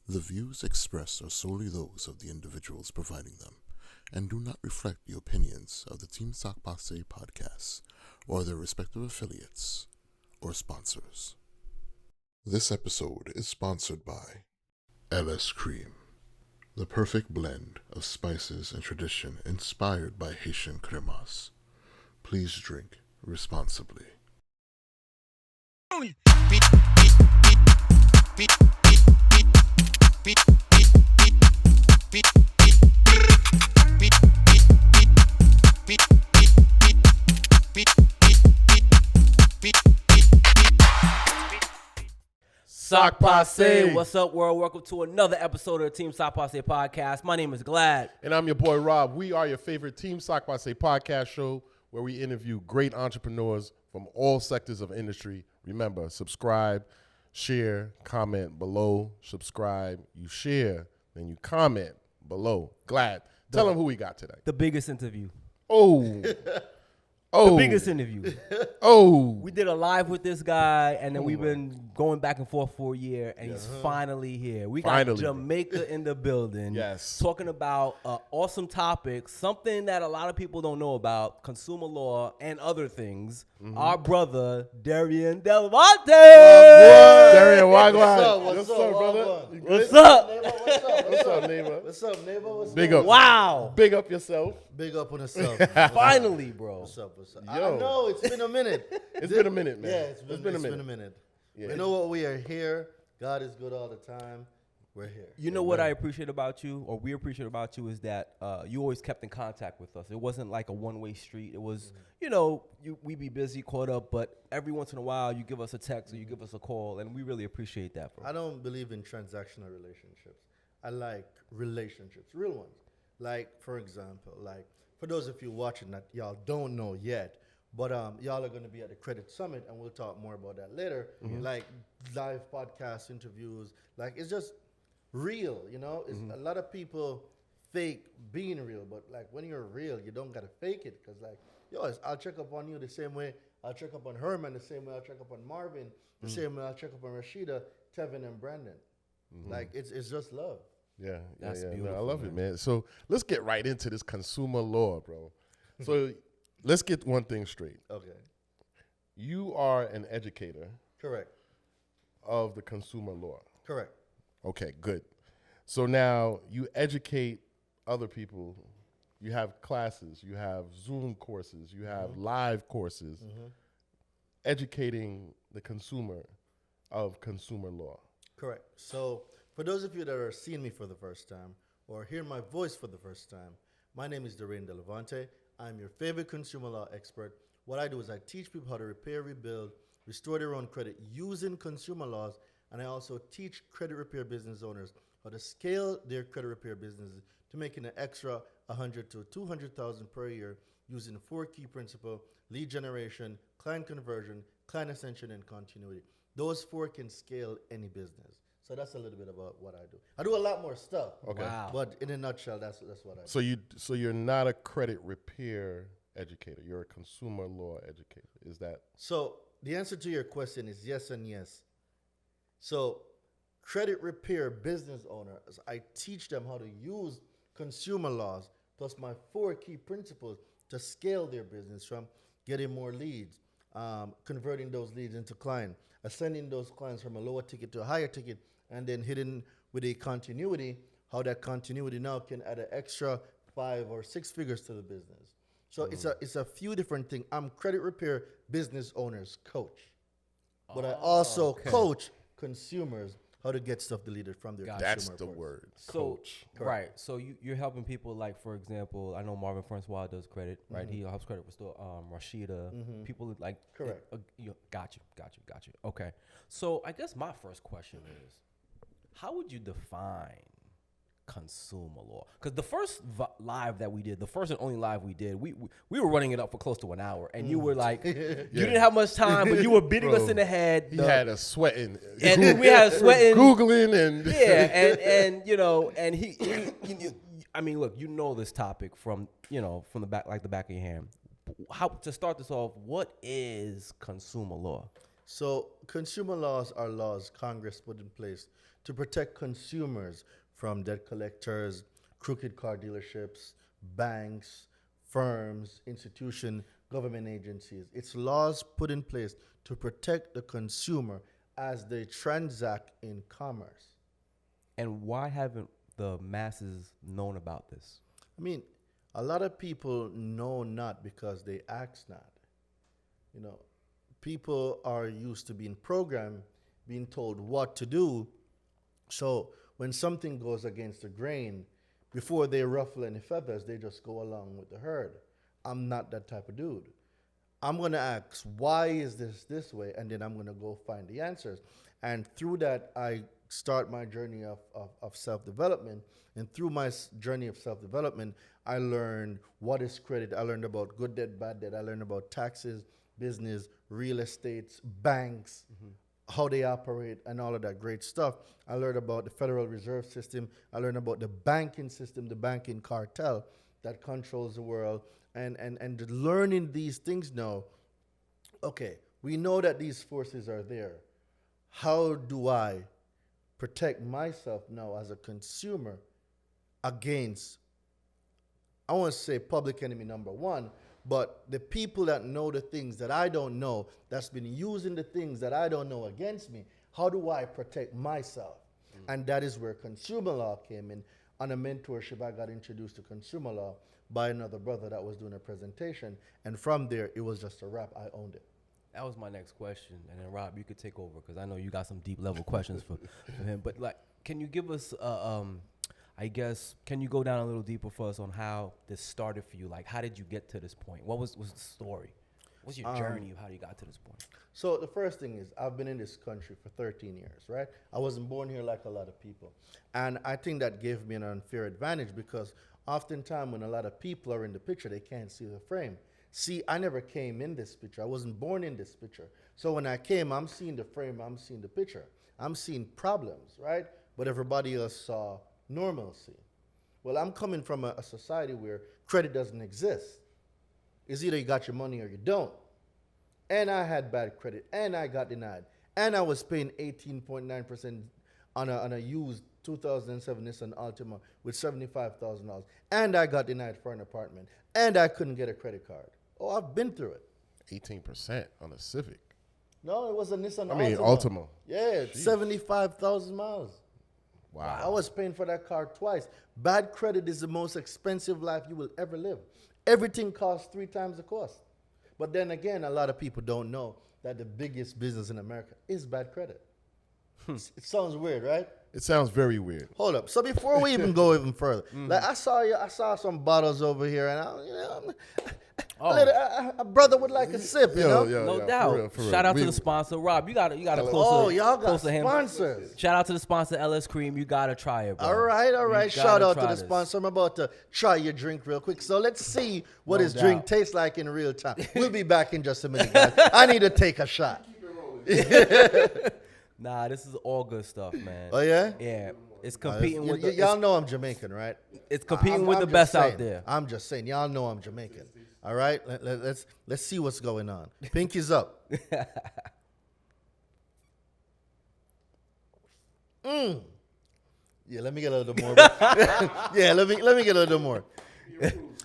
The views expressed are solely those of the individuals providing them and do not reflect the opinions of the Team Pase podcast or their respective affiliates or sponsors. This episode is sponsored by LS Cream, the perfect blend of spices and tradition inspired by Haitian cremas. Please drink responsibly. Sock Pase. What's up, world? Welcome to another episode of the Team Sock Pase podcast. My name is Glad. And I'm your boy, Rob. We are your favorite Team Sock Pase podcast show where we interview great entrepreneurs from all sectors of industry. Remember, subscribe, share, comment below. Subscribe, you share, then you comment below. Glad. Tell them who we got today. The biggest interview. The biggest interview. We did a live with this guy, and then we've been going back and forth for a year, and he's finally here. We got Jamaica in the building. Yes. Talking about an awesome topic, something that a lot of people don't know about, consumer law and other things. Our brother, Daraine Delevante. Daraine, what's up, brother? What's up? What's up, neighbor? What's up, neighbor? What's Big up? up. Wow. Big up yourself. Big up on yourself. Finally, bro. What's up? What's up? Yo. I know it's been a minute. It's been a minute, man. Yeah, it's been a minute. Yeah. You know what? We are here. God is good all the time. We're here. You know what I appreciate about you, or we appreciate about you, is that you always kept in contact with us. It wasn't like a one-way street. It was, we be busy, caught up, but every once in a while you give us a text or you give us a call, and we really appreciate that, bro. I don't believe in transactional relationships. I like relationships, real ones. Like, for example, for those of you watching that y'all don't know yet, but y'all are going to be at the Credit Summit, and we'll talk more about that later. Like live podcast interviews, it's just real, It's a lot of people fake being real, but when you're real, you don't gotta fake it, because I'll check up on you the same way I'll check up on Herman, the same way I'll check up on Marvin, the same way I'll check up on Rashida, Tevin, and Brandon. It's just love. Yeah, That's yeah. beautiful, No, I love it, man. So let's get right into this consumer law, bro. So let's get one thing straight. Okay. You are an educator Correct. of the consumer law. Correct. Okay, good. So now you educate other people. You have classes, you have Zoom courses, you have live courses, educating the consumer of consumer law. Correct. So for those of you that are seeing me for the first time or hearing my voice for the first time, my name is Daraine Delevante. I'm your favorite consumer law expert. What I do is I teach people how to repair, rebuild, restore their own credit using consumer laws, and I also teach credit repair business owners how to scale their credit repair businesses to making an extra $100,000 to $200,000 per year using 4 key principles: lead generation, client conversion, client ascension, and continuity. Those 4 can scale any business. So that's a little bit about what I do. I do a lot more stuff. Okay. Wow. But in a nutshell, that's what I do. So you're not a credit repair educator. You're a consumer law educator. Is that? So the answer to your question is yes and yes. So credit repair business owners, I teach them how to use consumer laws plus my 4 key principles to scale their business, from getting more leads, converting those leads into clients, ascending those clients from a lower ticket to a higher ticket, and then hitting with a continuity, how that continuity now can add an extra 5 or 6 figures to the business. So it's a few different things. I'm credit repair business owners coach, but I also coach consumers how to get stuff deleted from their consumer That's the reports. word. So, Coach. right. So you're helping people, like, for example, I know Marvin Francois does credit, right? He helps credit restore Rashida. People like. Correct. Got you. Okay. So I guess my first question is, how would you define consumer law? Because the first live that we did, the first and only live we did, we were running it up for close to an hour, and you were like, you didn't have much time, but you were beating us in the head. He had us sweating. And we had sweating. Googling and. Yeah, and he I mean, look, this topic from the back, like the back of your hand. How to start this off? What is consumer law? So consumer laws are laws Congress put in place to protect consumers from debt collectors, crooked car dealerships, banks, firms, institutions, government agencies. It's laws put in place to protect the consumer as they transact in commerce. And why haven't the masses known about this? I mean, a lot of people know not because they ask not. You know, people are used to being programmed, being told what to do. So when something goes against the grain, before they ruffle any feathers, they just go along with the herd. I'm not that type of dude. I'm going to ask, why is this way? And then I'm going to go find the answers. And through that, I start my journey of self-development. And through my journey of self-development, I learned what is credit. I learned about good debt, bad debt. I learned about taxes, business, real estates, banks, how they operate, and all of that great stuff. I learned about the Federal Reserve System. I learned about the banking system, the banking cartel that controls the world. And learning these things now, okay, we know that these forces are there. How do I protect myself now as a consumer against, I want to say public enemy number one, but the people that know the things that I don't know, that's been using the things that I don't know against me, how do I protect myself? And that is where consumer law came in. On a mentorship, I got introduced to consumer law by another brother that was doing a presentation. And from there, it was just a wrap. I owned it. That was my next question. And then, Rob, you could take over because I know you got some deep level questions for him. But, like, can you give us, I guess, can you go down a little deeper for us on how this started for you? Like, how did you get to this point? What was the story? What's your journey of how you got to this point? So the first thing is I've been in this country for 13 years, right? I wasn't born here like a lot of people. And I think that gave me an unfair advantage because oftentimes when a lot of people are in the picture, they can't see the frame. See, I never came in this picture. I wasn't born in this picture. So when I came, I'm seeing the frame, I'm seeing the picture. I'm seeing problems, right? But everybody else saw normalcy. Well, I'm coming from a society where credit doesn't exist. It's either you got your money or you don't. And I had bad credit, and I got denied. And I was paying 18.9% on a used 2007 Nissan Altima with $75,000. And I got denied for an apartment. And I couldn't get a credit card. Oh, I've been through it. 18% on a Civic. No, it was a Nissan Altima. I mean, Altima. Yeah, 75,000 miles. Wow. I was paying for that car twice. Bad credit is the most expensive life you will ever live. Everything costs 3 times the cost. But then again, a lot of people don't know that the biggest business in America is bad credit. It sounds weird, right? It sounds very weird. Hold up. So before we even go even further, like I saw some bottles over here, and a brother would like a sip, you know? No doubt. For real. Shout out to the sponsor, Rob. You got a closer. Oh, y'all got closer hand. sponsors. Shout out to the sponsor, LS Cream. You gotta try it, bro. All right. You Shout gotta out to try the this. sponsor. I'm about to try your drink real quick. So let's see what No his drink doubt. tastes like in real time. We'll be back in just a minute, guys. I need to take a shot. Nah, this is all good stuff, man. Oh, yeah? Yeah. It's competing with y'all know I'm Jamaican, right? it's competing I'm with the just best saying. out there. I'm just saying, y'all know I'm Jamaican. All right, let's see what's going on. Pinkies up. Yeah, let me get a little more. Yeah, let me get a little more.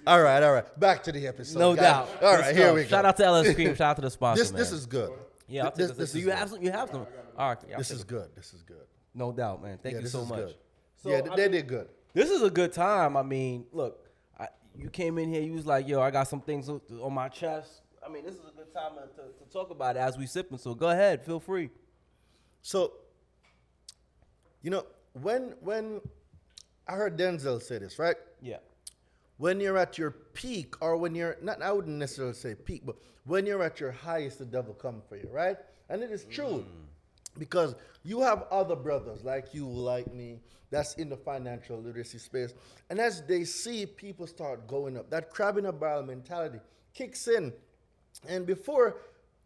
All right. Back to the episode. No guys. doubt. All Good right, here stuff. we go. Shout out to LS Cream. Shout out to the sponsor. This man. is good. Yeah, I'll take this. this Do is you have some? You have some. All right. Yeah, I'll This take is it. good. This is good. No doubt, man. Thank Yeah, you this so is much. good. So, Yeah, I they mean, did good. This is a good time. I mean, look, you came in here. You was like, "Yo, I got some things on my chest." I mean, this is a good time to talk about it as we sipping. So go ahead, feel free. So, you know, when I heard Denzel say this, right? Yeah. When you're at your peak, or when you're not, I wouldn't necessarily say peak, but when you're at your highest, the devil come for you, right? And it is true, because you have other brothers like you, like me, that's in the financial literacy space, and as they see people start going up, that crab in a barrel mentality kicks in, and before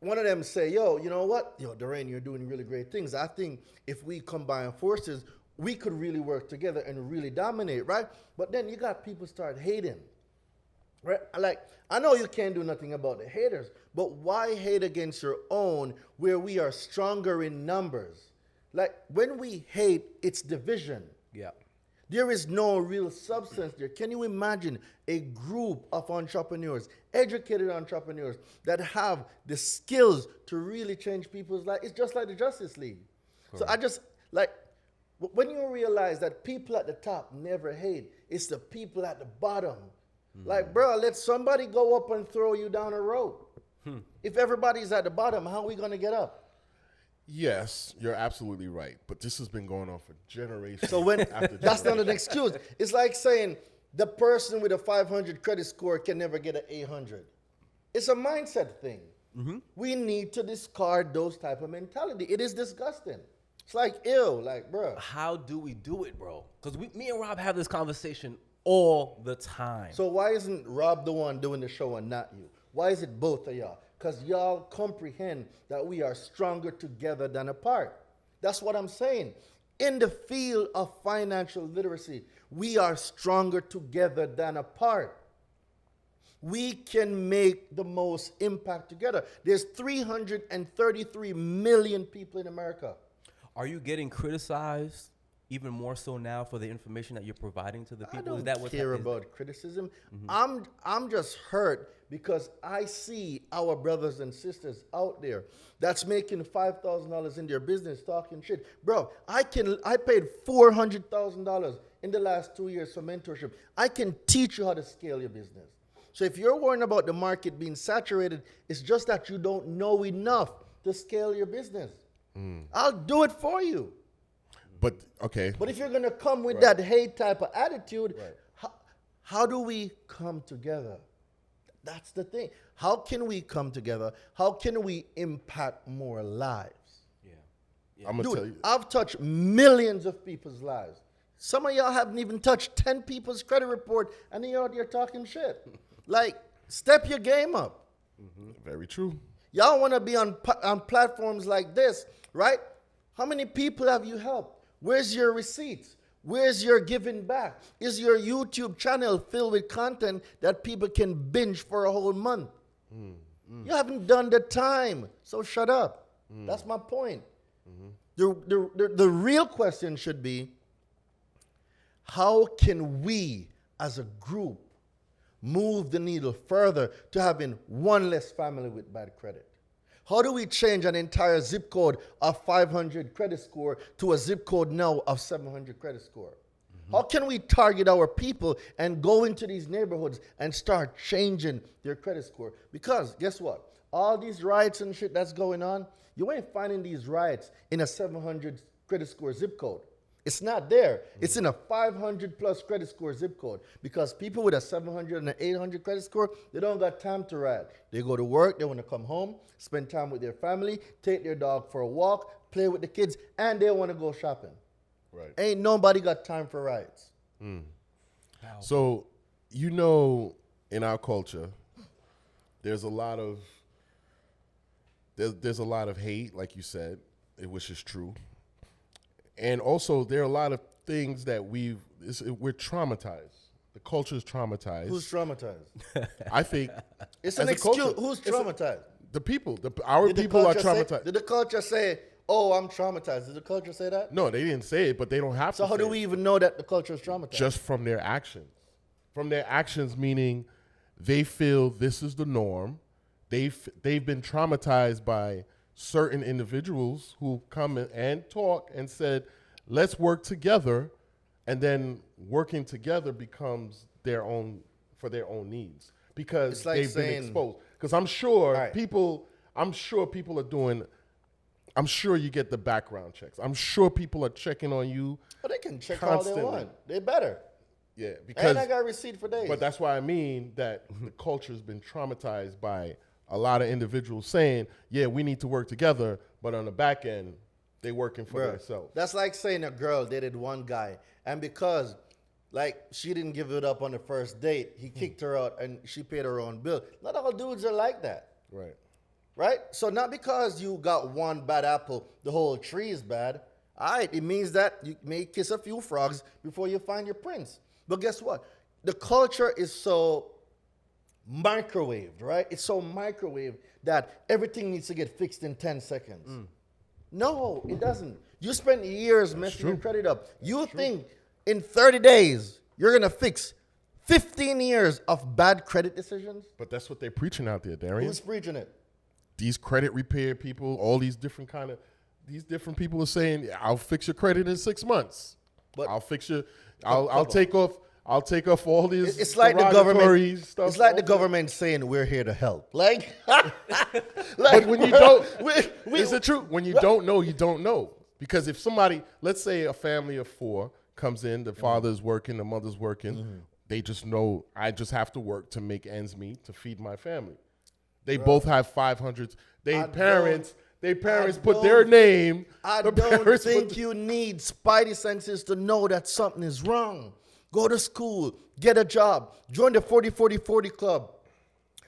one of them say, "Yo, you know what? Yo, Daraine, you're doing really great things. I think if we combine forces, we could really work together and really dominate," right? But then you got people start hating, right? Like, I know you can't do nothing about the haters, but why hate against your own where we are stronger in numbers? Like when we hate, it's division. Yeah. There is no real substance there. Can you imagine a group of entrepreneurs, educated entrepreneurs, that have the skills to really change people's lives? It's just like the Justice League. So I just, like, when you realize that people at the top never hate, it's the people at the bottom. Like, bro, let somebody go up and throw you down a rope. If everybody's at the bottom, how are we going to get up? Yes, you're absolutely right. But this has been going on for generations. So when after that's not an generations. excuse. It's like saying the person with a 500 credit score can never get an 800. It's a mindset thing. We need to discard those type of mentality. It is disgusting. It's like ill, like, bro. How do we do it, bro? Because me and Rob have this conversation all the time. So why isn't Rob the one doing the show and not you? Why is it both of y'all? Because y'all comprehend that we are stronger together than apart. That's what I'm saying. In the field of financial literacy, we are stronger together than apart. We can make the most impact together. There's 333 million people in America. Are you getting criticized even more so now for the information that you're providing to the people? I Is don't that what's care about criticism. I'm just hurt because I see our brothers and sisters out there that's making $5,000 in their business talking shit. Bro, I paid $400,000 in the last 2 years for mentorship. I can teach you how to scale your business. So if you're worrying about the market being saturated, it's just that you don't know enough to scale your business. I'll do it for you. But, okay. But if you're going to come with that hate type of attitude, how do we come together? That's the thing. How can we come together? How can we impact more lives? Yeah. I'm going to Dude, tell you. I've touched millions of people's lives. Some of y'all haven't even touched 10 people's credit report, and you're out there talking shit. Like, step your game up. Very true. Y'all want to be on platforms like this, right? How many people have you helped? Where's your receipts? Where's your giving back? Is your YouTube channel filled with content that people can binge for a whole month? You haven't done the time, so shut up. That's my point. The real question should be, how can we as a group move the needle further to having one less family with bad credit? How do we change an entire zip code of 500 credit score to a zip code now of 700 credit score? How can we target our people and go into these neighborhoods and start changing their credit score? Because guess what? All these riots and shit that's going on, you ain't finding these riots in a 700 credit score zip code. It's not there. It's in a 500 plus credit score zip code, because people with a 700 and an 800 credit score, they don't got time to riot. They go to work, they want to come home, spend time with their family, take their dog for a walk, play with the kids, and they want to go shopping. Right. Ain't nobody got time for riots. So, you know, in our culture, there's a lot of hate, like you said, which is true. And also, there are a lot of things that we're traumatized. The culture is traumatized. Who's traumatized? I think It's as an a excuse. culture, Who's it's a- traumatized? the people. Our Did the people are culture traumatized. Did the culture say, oh, I'm traumatized? Did the culture say that? No, they didn't say it, but they don't have So to. how say do it. we even know that the culture is traumatized? Just from their actions. From their actions, meaning they feel this is the norm. They've been traumatized by certain individuals who come in and talk and said, let's work together, and then working together becomes for their own needs, because It's like they've been saying- exposed. Because I'm sure Right. people are doing. I'm sure you get the background checks. I'm sure people are checking on you. But they can check constantly. all they want. They better. Yeah, And because I got a receipt for days. but that's why I mean that the culture's been traumatized by a lot of individuals saying, yeah, we need to work together, but on the back end, they working for Bruh, themselves. that's like saying a girl dated one guy, and because like she didn't give it up on the first date, he kicked her out and she paid her own bill. Not all dudes are like that. Right. Right? So not because you got one bad apple, the whole tree is bad. All right, it means that you may kiss a few frogs before you find your prince. But guess what? The culture is so microwaved, right? It's so microwaved that everything needs to get fixed in 10 seconds. No, it doesn't. You spent years messing your credit up. You think in 30 days you're gonna fix 15 years of bad credit decisions? But that's what they're preaching out there, Darian. Who's preaching it? These credit repair people, all these different people are saying, I'll fix your credit in 6 months. But I'll fix your, I'll take off all these. It's like the government. Stuff, It's like the government saying we're here to help. Like, but when you don't, is it true? When you don't know, you don't know. Because if somebody, let's say a family of 4 comes in, the father's working, the mother's working, they just know I just have to work to make ends meet to feed my family. They both have 500s. Their parents put their name. I don't think you need spidey senses to know that something is wrong. Go to school, get a job, join the 40-40-40 club,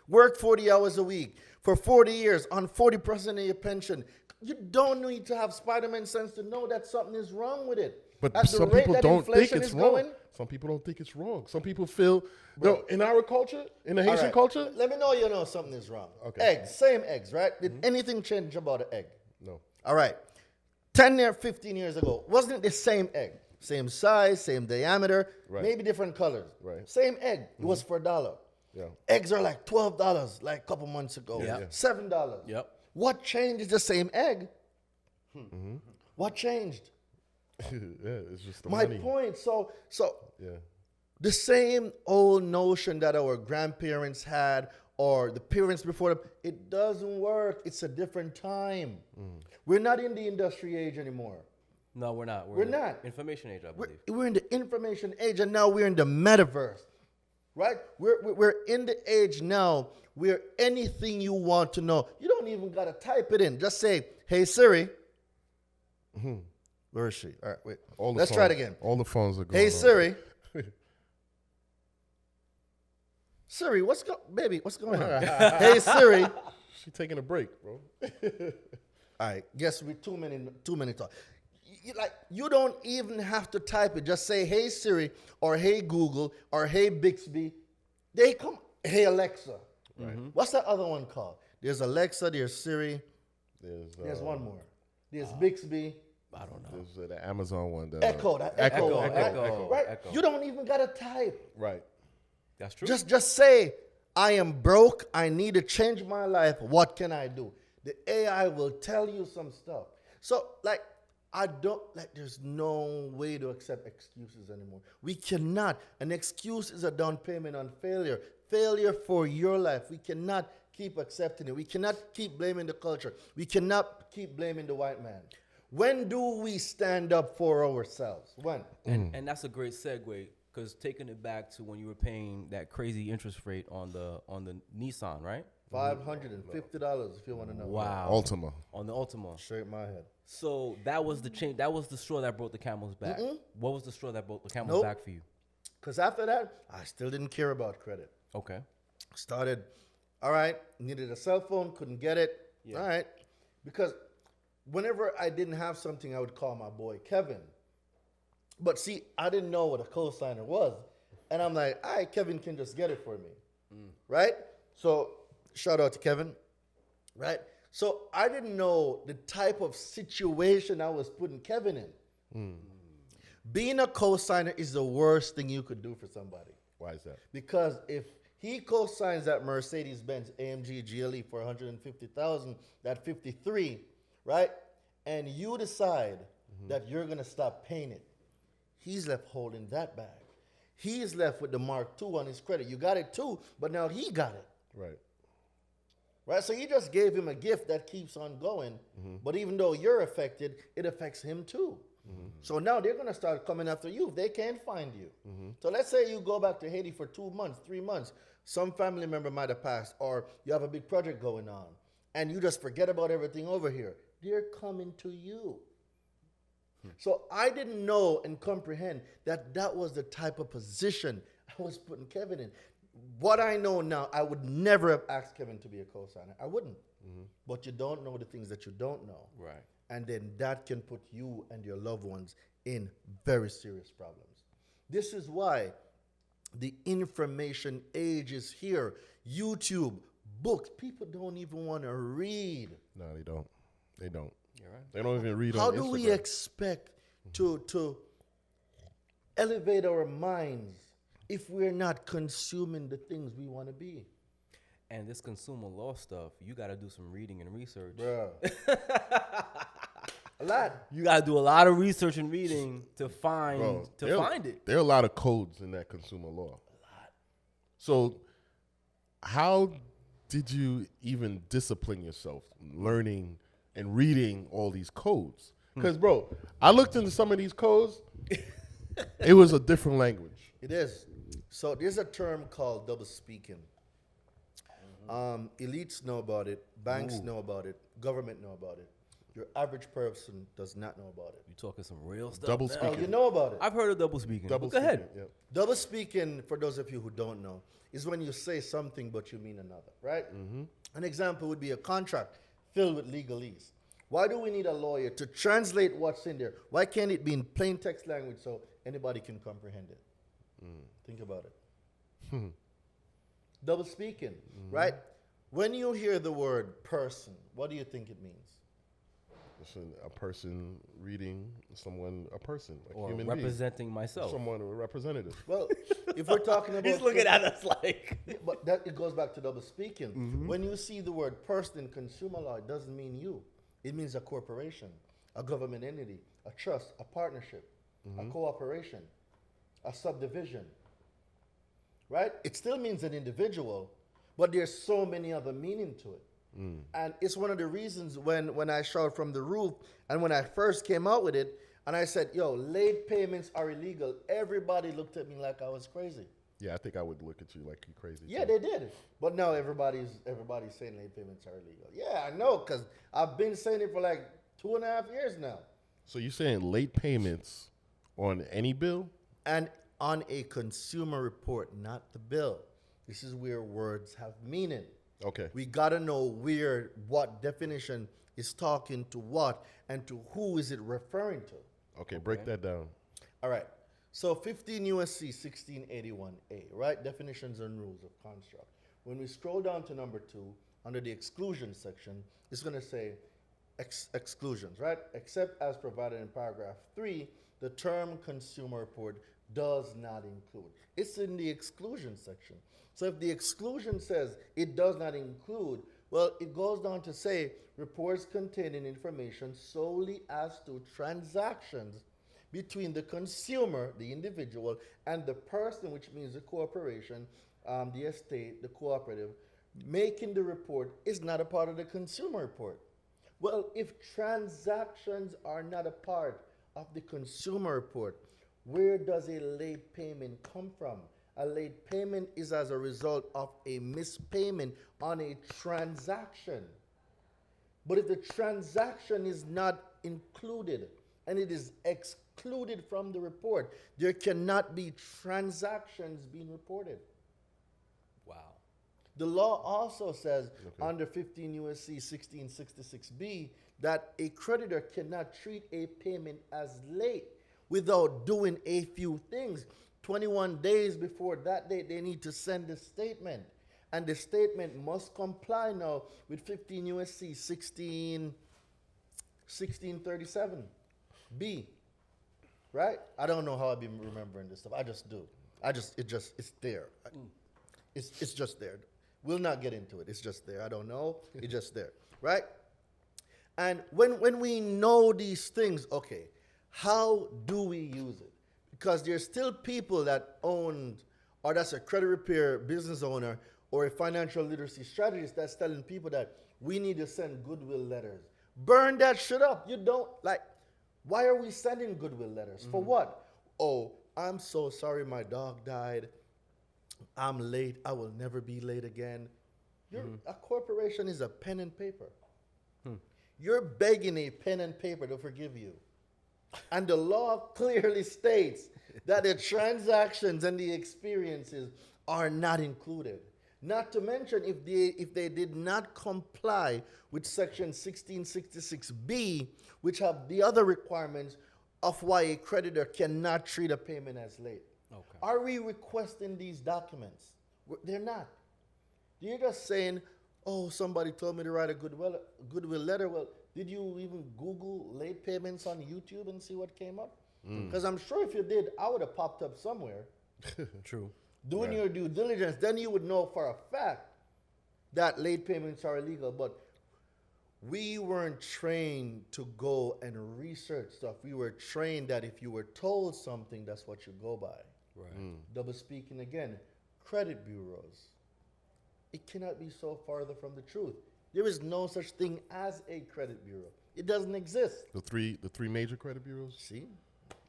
work 40 hours a week for 40 years on 40% of your pension. You don't need to have Spider-Man sense to know that something is wrong with it. But some people don't think it's wrong. Some people don't think it's wrong. Some people feel, no, in our culture, in the Haitian culture. Let me know you know something is wrong. Okay. Eggs, same eggs, right? Did anything change about an egg? No. All right. 10 or 15 years ago, wasn't it the same egg? Same size, same diameter, maybe different colors. Right. Same egg. It was for $1. Yeah. Eggs are like $12 like a couple months ago. Yeah. $7. Yep. What changed is the same egg. What changed? Yeah, it's just the My money. point. So Yeah. the same old notion that our grandparents had or the parents before them, it doesn't work. It's a different time. We're not in the industry age anymore. No, we're not. We're in the not. Information age, I believe. We're in the information age, and now we're in the metaverse, right? We're in the age now where anything you want to know, you don't even got to type it in. Just say, hey, Siri. Where is she? All right, wait. Let's try it again. All the phones are going. Hey, Siri. Siri, what's going on? Hey, Siri. She's taking a break, bro. All right, guess we too many talk. You don't even have to type it. Just say, hey, Siri, or hey, Google, or hey, Bixby. They come, hey, Alexa. Right. What's that other one called? There's Alexa, there's Siri. There's one more. There's Bixby. I don't know. There's the Amazon one. Echo. Right? Echo. You don't even got to type. Right. That's true. Just say, I am broke. I need to change my life. What can I do? The AI will tell you some stuff. So, there's no way to accept excuses anymore. We cannot. An excuse is a down payment on failure. Failure for your life. We cannot keep accepting it. We cannot keep blaming the culture. We cannot keep blaming the white man. When do we stand up for ourselves? When? And that's a great segue, because taking it back to when you were paying that crazy interest rate on the Nissan, right? $550 if you want to know. Wow. Ultima. On the Ultima. Straight my head. So that was the change. That was the straw that broke the camel's back. What was the straw that broke the camel's back for you? Because after that, I still didn't care about credit. Okay. Started, all right, needed a cell phone, couldn't get it. Yeah. All right. Because whenever I didn't have something, I would call my boy Kevin. But see, I didn't know what a cosigner was. And I'm like, all right, Kevin can just get it for me. Right? So shout out to Kevin. Right? So I didn't know the type of situation I was putting Kevin in. Being a cosigner is the worst thing you could do for somebody. Why is that? Because if he co-signs that Mercedes-Benz AMG GLE for $150,000, that 53, right? And you decide that you're going to stop paying it. He's left holding that bag. He's left with the Mark II on his credit. You got it too, but now he got it. Right. Right? So you just gave him a gift that keeps on going. But even though you're affected, it affects him too. So now they're going to start coming after you if they can't find you. So let's say you go back to Haiti for 2 months, 3 months. Some family member might have passed, or you have a big project going on, and you just forget about everything over here. They're coming to you. So I didn't know and comprehend that that was the type of position I was putting Kevin in. What I know now, I would never have asked Kevin to be a co-signer. I wouldn't. But you don't know the things that you don't know. Right. And then that can put you and your loved ones in very serious problems. This is why the information age is here. YouTube, books. People don't even want to read. No, they don't. They don't. You're right. They don't even read How on do Instagram. we expect to elevate our minds if we're not consuming the things we want to be? And this consumer law stuff, you got to do some reading and research. Bro. A lot. You got to do a lot of research and reading to find Bro, find it. There are a lot of codes in that consumer law. A lot. So how did you even discipline yourself learning and reading all these codes? Because, bro, I looked into some of these codes. It was a different language. It is. So there's a term called double speaking. Elites know about it. Banks know about it. Government know about it. Your average person does not know about it. You talking some real stuff. Double now. speaking. Oh, you know about it. I've heard of double speaking. Double Go ahead. speaking, yep. Double speaking, for those of you who don't know, is when you say something but you mean another, right? An example would be a contract filled with legalese. Why do we need a lawyer to translate what's in there? Why can't it be in plain text language so anybody can comprehend it? Think about it. Double speaking, right? When you hear the word person, what do you think it means? Listen, a person reading a person, a Or human representing myself. being. Someone, a representative. Well, if we're talking about... He's looking at us like... But that it goes back to double speaking. When you see the word person in consumer law, it doesn't mean you. It means a corporation, a government entity, a trust, a partnership, a cooperation, a subdivision. Right? It still means an individual, but there's so many other meaning to it. And it's one of the reasons when I shouted from the roof and when I first came out with it and I said, yo, late payments are illegal, everybody looked at me like I was crazy. Yeah, I think I would look at you like you crazy. Yeah, too. they did. But now everybody's saying late payments are illegal. Yeah, I know, because I've been saying it for like 2.5 years now. So you're saying late payments on any bill? And on a consumer report, not the bill. This is where words have meaning. Okay. We got to know what definition is talking to what and to who is it referring to. Okay, break that down. All right. So 15 USC 1681A, right? Definitions and rules of construct. When we scroll down to number 2, under the exclusion section, it's going to say exclusions, right? Except as provided in paragraph 3, the term consumer report does not include. It's in the exclusion section. So if the exclusion says it does not include, well, it goes down to say reports containing information solely as to transactions between the consumer, the individual, and the person, which means the corporation, the estate, the cooperative, making the report is not a part of the consumer report. Well, if transactions are not a part of the consumer report, where does a late payment come from? A late payment is as a result of a missed payment on a transaction. But if the transaction is not included and it is excluded from the report, there cannot be transactions being reported. Wow. The law also says under 15 USC 1666B that a creditor cannot treat a payment as late without doing a few things. 21 days before that date, they need to send a statement. And the statement must comply now with 15 USC 1637B. Right? I don't know how I've been remembering this stuff. I just do. It's there. It's just there. We'll not get into it. It's just there. I don't know. It's just there. Right? And when we know these things, okay, how do we use it? Because there's still people that own, or that's a credit repair business owner or a financial literacy strategist that's telling people that we need to send goodwill letters. Burn that shit up. You don't, like, why are we sending goodwill letters? For what? Oh, I'm so sorry my dog died. I'm late. I will never be late again. A corporation is a pen and paper. You're begging a pen and paper to forgive you. And the law clearly states that the transactions and the experiences are not included. Not to mention if they did not comply with section 1666B, which have the other requirements of why a creditor cannot treat a payment as late. Okay. Are we requesting these documents? They're not. You're just saying, oh, somebody told me to write a goodwill letter. Well, Did you even Google late payments on YouTube and see what came up? Because I'm sure if you did, I would have popped up somewhere. True. Doing your due diligence, then you would know for a fact that late payments are illegal. But we weren't trained to go and research stuff. We were trained that if you were told something, that's what you go by. Right. Double speaking again, credit bureaus. It cannot be so farther from the truth. There is no such thing as a credit bureau. It doesn't exist. The three major credit bureaus, See?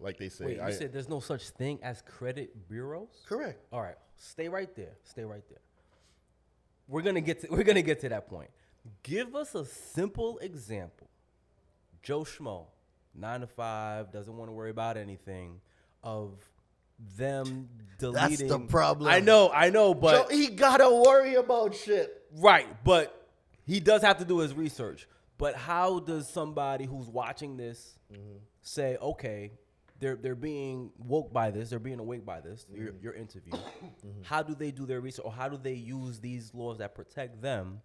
like they say. Wait, you said there's no such thing as credit bureaus? Correct. All right, stay right there. Stay right there. We're gonna get to that point. Give us a simple example. Joe Schmo, 9 to 5, doesn't want to worry about anything, of them deleting. That's the problem. I know, but So he gotta worry about shit. right, but he does have to do his research. But how does somebody who's watching this say, okay, they're being woke by this, they're being awake by this, your interview. How do they do their research, or how do they use these laws that protect them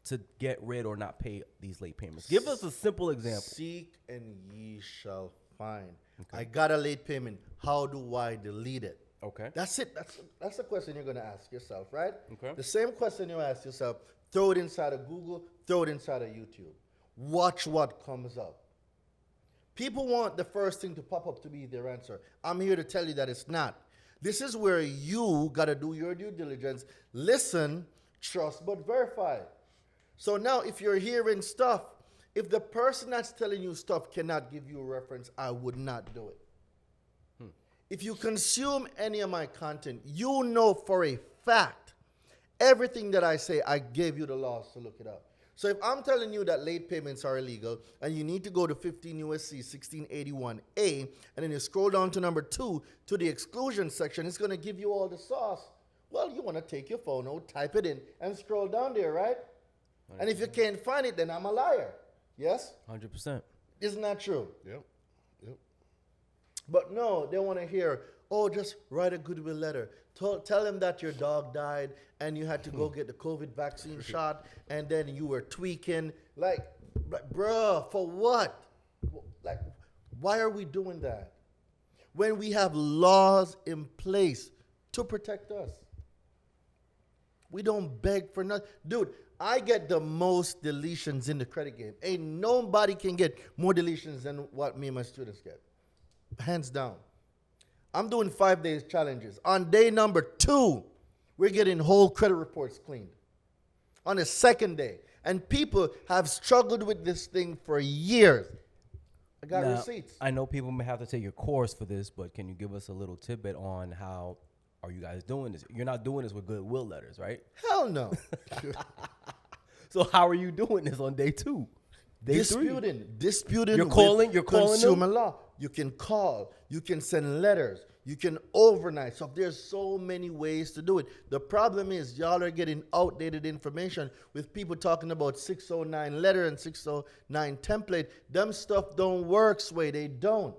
to get rid or not pay these late payments? Give us a simple example. Seek and ye shall find. I got a late payment. How do I delete it? Okay. That's it. That's the question you're going to ask yourself, right? Okay. The same question you ask yourself, throw it inside of Google, throw it inside of YouTube. Watch what comes up. People want the first thing to pop up to be their answer. I'm here to tell you that it's not. This is where you got to do your due diligence. Listen, trust, but verify. So now if you're hearing stuff, if the person that's telling you stuff cannot give you a reference, I would not do it. If you consume any of my content, you know for a fact, everything that I say, I gave you the laws to look it up. So if I'm telling you that late payments are illegal and you need to go to 15 USC 1681A and then you scroll down to number 2 to the exclusion section, it's going to give you all the sauce. Well, you want to take your phone out, type it in, and scroll down there, right? And if you can't find it, then I'm a liar. Yes? 100%. Isn't that true? Yep. But no, they want to hear, oh, just write a goodwill letter. Tell them that your dog died and you had to go get the COVID vaccine shot and then you were tweaking. Like, bruh, for what? Like, why are we doing that? When we have laws in place to protect us. We don't beg for nothing. Dude, I get the most deletions in the credit game. Ain't nobody can get more deletions than what me and my students get. Hands down. I'm doing 5 days challenges. On day number 2, we're getting whole credit reports cleaned. On the second day. And people have struggled with this thing for years. I got receipts. I know people may have to take your course for this, but can you give us a little tidbit on how are you guys doing this? You're not doing this with goodwill letters, right? Hell no. So how are you doing this on day 2? Day 3? Disputing. You're calling consumer them? law. You can call. You can send letters. You can overnight. So there's so many ways to do it. The problem is y'all are getting outdated information with people talking about 609 letter and 609 template. Them stuff don't work, Sway. They don't.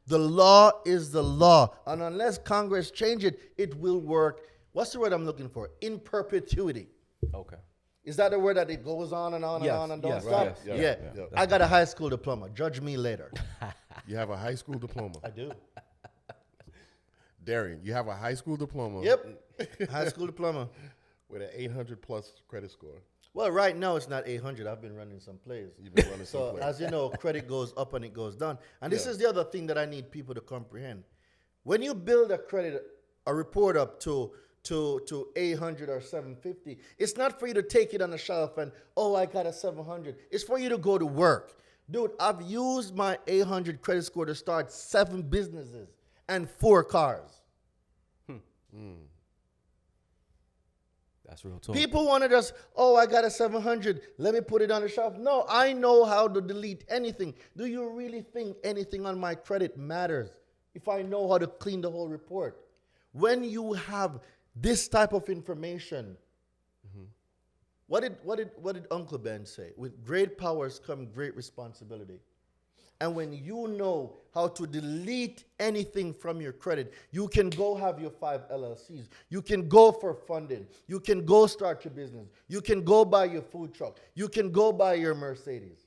The law is the law. And unless Congress change it, it will work. What's the word I'm looking for? In perpetuity. Okay. Is that the word that it goes on and on and on and don't stop? Yes, yes, Yeah. yes. I got a high school diploma. Judge me later. You have a high school diploma. I do. Darian, you have a high school diploma. Yep. High school diploma. With an 800 plus credit score. Well, right now it's not 800. I've been running some plays. You've been running some So plays. as you know, credit goes up and it goes down. And this Yeah. is the other thing that I need people to comprehend. When you build a report up to 800 or 750, it's not for you to take it on the shelf and, oh, I got a 700. It's for you to go to work. Dude, I've used my 800 credit score to start 7 businesses and 4 cars. That's real talk. People want to just, oh, I got a 700. Let me put it on the shelf. No, I know how to delete anything. Do you really think anything on my credit matters if I know how to clean the whole report? When you have this type of information, what did Uncle Ben say? With great powers come great responsibility. And when you know how to delete anything from your credit, you can go have your 5 LLCs. You can go for funding. You can go start your business. You can go buy your food truck. You can go buy your Mercedes.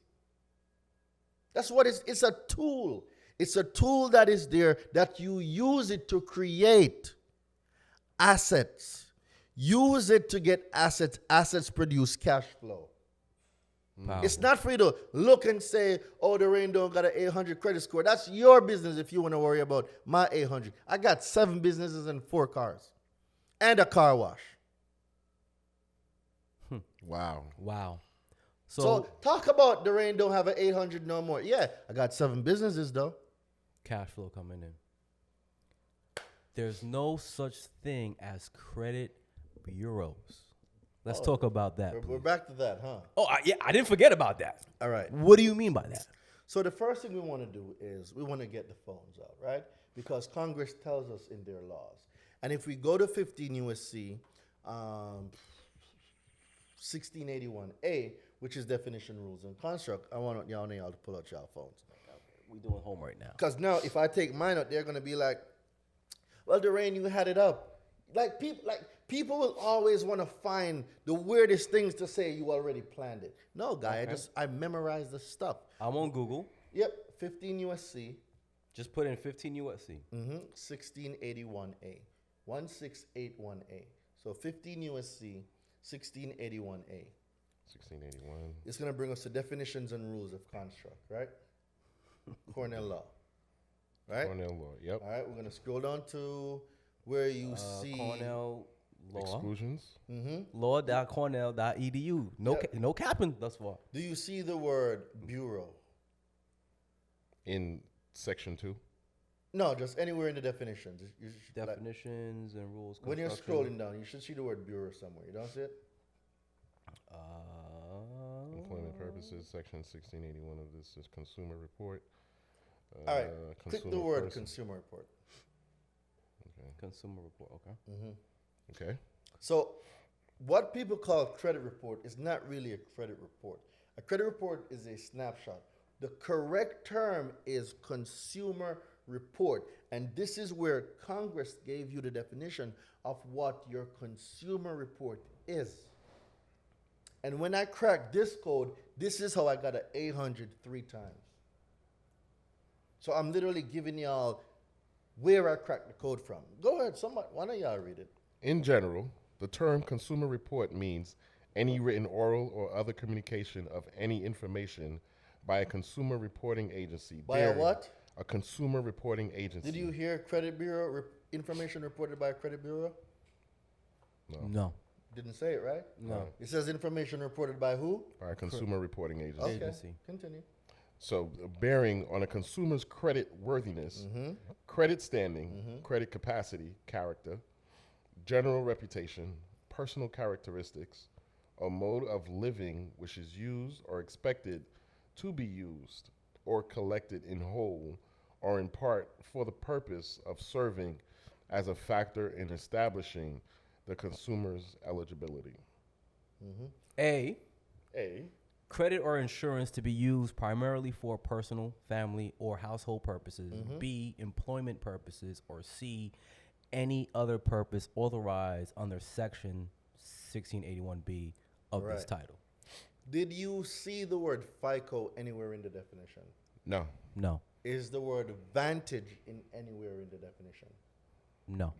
That's what it's a tool. It's a tool that is there that you use it to create assets. Use it to get assets. Assets produce cash flow. Powerful. It's not for you to look and say, oh, Daraine don't got an 800 credit score. That's your business if you want to worry about my 800. I got 7 businesses and 4 cars and a car wash. Wow. Wow. So talk about Daraine don't have an 800 no more. Yeah, I got 7 businesses though. Cash flow coming in. There's no such thing as credit bureaus. Let's talk about that. We're back to that, huh? Oh, yeah, I didn't forget about that. All right. What do you mean by that? So the first thing we want to do is we want to get the phones out, right? Because Congress tells us in their laws. And if we go to 15 U.S.C. 1681A, which is definition, rules, and construct, I want y'all to pull out y'all phones. We're doing home right now. Because now if I take mine out, they're going to be like, well, Daraine, you had it up. People will always want to find the weirdest things to say you already planned it. No, guy, Okay. I memorized the stuff. I'm on Google. Yep, 15 USC, Just put in 15 USC. 1681A, 1681A. So 15 USC, 1681A. 1681. It's going to bring us to definitions and rules of construct, right? Cornell law, right? Cornell law. Yep. All right, we're going to scroll down to where you see Cornell Law. Exclusions. Law.cornell.edu. No capping thus far. Do you see the word bureau? In section 2. No, just anywhere in the definitions. You should, Definitions and rules. when you're construction. scrolling down, you should see the word bureau somewhere. You don't see it? Employment purposes. Section 1681 of this is consumer report. All right, click the consumer word person. consumer report. Consumer report. Okay. Okay. So, what people call credit report is not really a credit report. A credit report is a snapshot. The correct term is consumer report. And this is where Congress gave you the definition of what your consumer report is. And when I cracked this code, this is how I got an 800 3 times. So I'm literally giving y'all where I cracked the code from. Go ahead, somebody, one of y'all read it. In general, the term consumer report means any written, oral, or other communication of any information by a consumer reporting agency. By a what? A consumer reporting agency. Did you hear credit bureau information reported by a credit bureau? No. Didn't say it, right? No. It says information reported by who? By a consumer reporting agency. Okay, Agency. continue. So, bearing on a consumer's credit worthiness, credit standing, credit capacity, character, general reputation, personal characteristics, a mode of living which is used or expected to be used or collected in whole or in part for the purpose of serving as a factor in establishing the consumer's eligibility. A. A. Credit or insurance to be used primarily for personal, family, or household purposes. B. Employment purposes. Or C. Any other purpose authorized under Section 1681B of this Right. title. Did you see the word FICO anywhere in the definition? No. No. Is the word vantage in anywhere in the definition? No.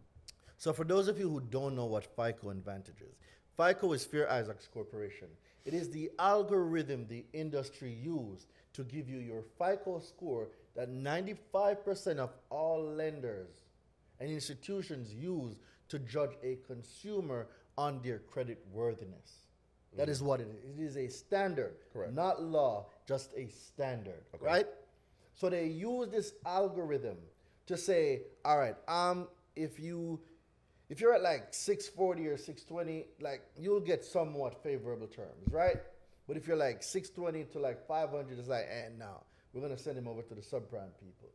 So for those of you who don't know what FICO and vantage is, FICO is Fair Isaacs Corporation. It is the algorithm the industry used to give you your FICO score that 95% of all lenders and institutions use to judge a consumer on their credit worthiness. That is what it is. It is a standard, Correct. not law, just a standard, Okay. right? So they use this algorithm to say, all right, if you're at like 640 or 620, like you'll get somewhat favorable terms, right? But if you're like 620 to like 500, it's like, no, we're gonna send him over to the subprime people.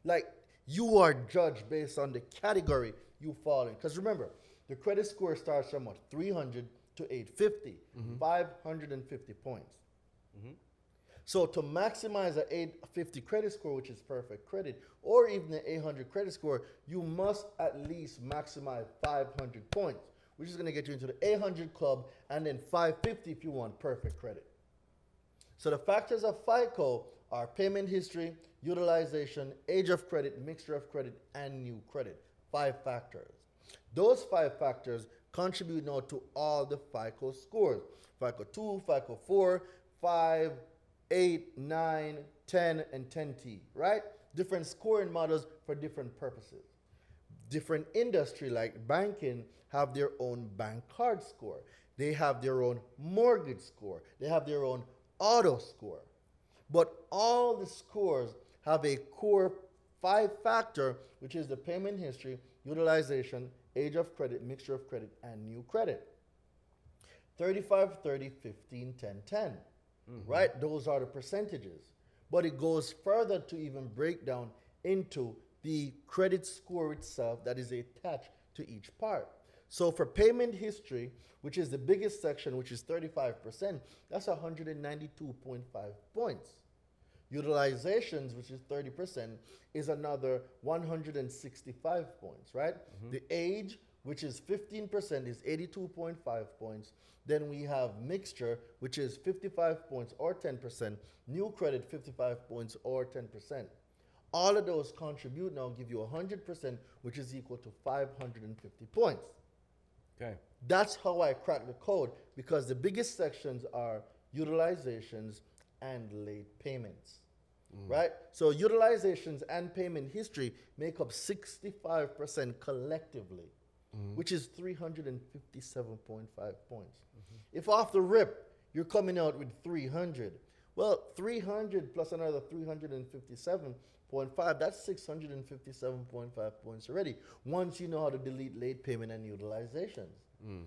Like you are judged based on the category you fall in. Because remember, the credit score starts from what, 300 to 850, 550 points. So to maximize an 850 credit score, which is perfect credit, or even an 800 credit score, you must at least maximize 500 points, which is going to get you into the 800 club, and then 550 if you want perfect credit. So the factors of FICO are payment history, utilization, age of credit, mixture of credit, and new credit. 5 factors. Those 5 factors contribute now to all the FICO scores. FICO 2, FICO 4, 5, 8, 9, 10, and 10T, right? Different scoring models for different purposes. Different industry like banking have their own bank card score. They have their own mortgage score. They have their own auto score. But all the scores have a core 5 factor, which is the payment history, utilization, age of credit, mixture of credit, and new credit. 35, 30, 15, 10, 10. Right? Those are the percentages. But it goes further to even break down into the credit score itself that is attached to each part. So for payment history, which is the biggest section, which is 35%, that's 192.5 points. Utilizations, which is 30%, is another 165 points, right? The age, which is 15%, is 82.5 points. Then we have mixture, which is 55 points or 10%. New credit, 55 points or 10%. All of those contribute now, give you 100%, which is equal to 550 points. Okay. That's how I crack the code, because the biggest sections are utilizations and late payments, right? So utilizations and payment history make up 65% collectively, which is 357.5 points. If off the rip, you're coming out with 300, well, 300 plus another 357.5, that's 657.5 points already, once you know how to delete late payment and utilizations.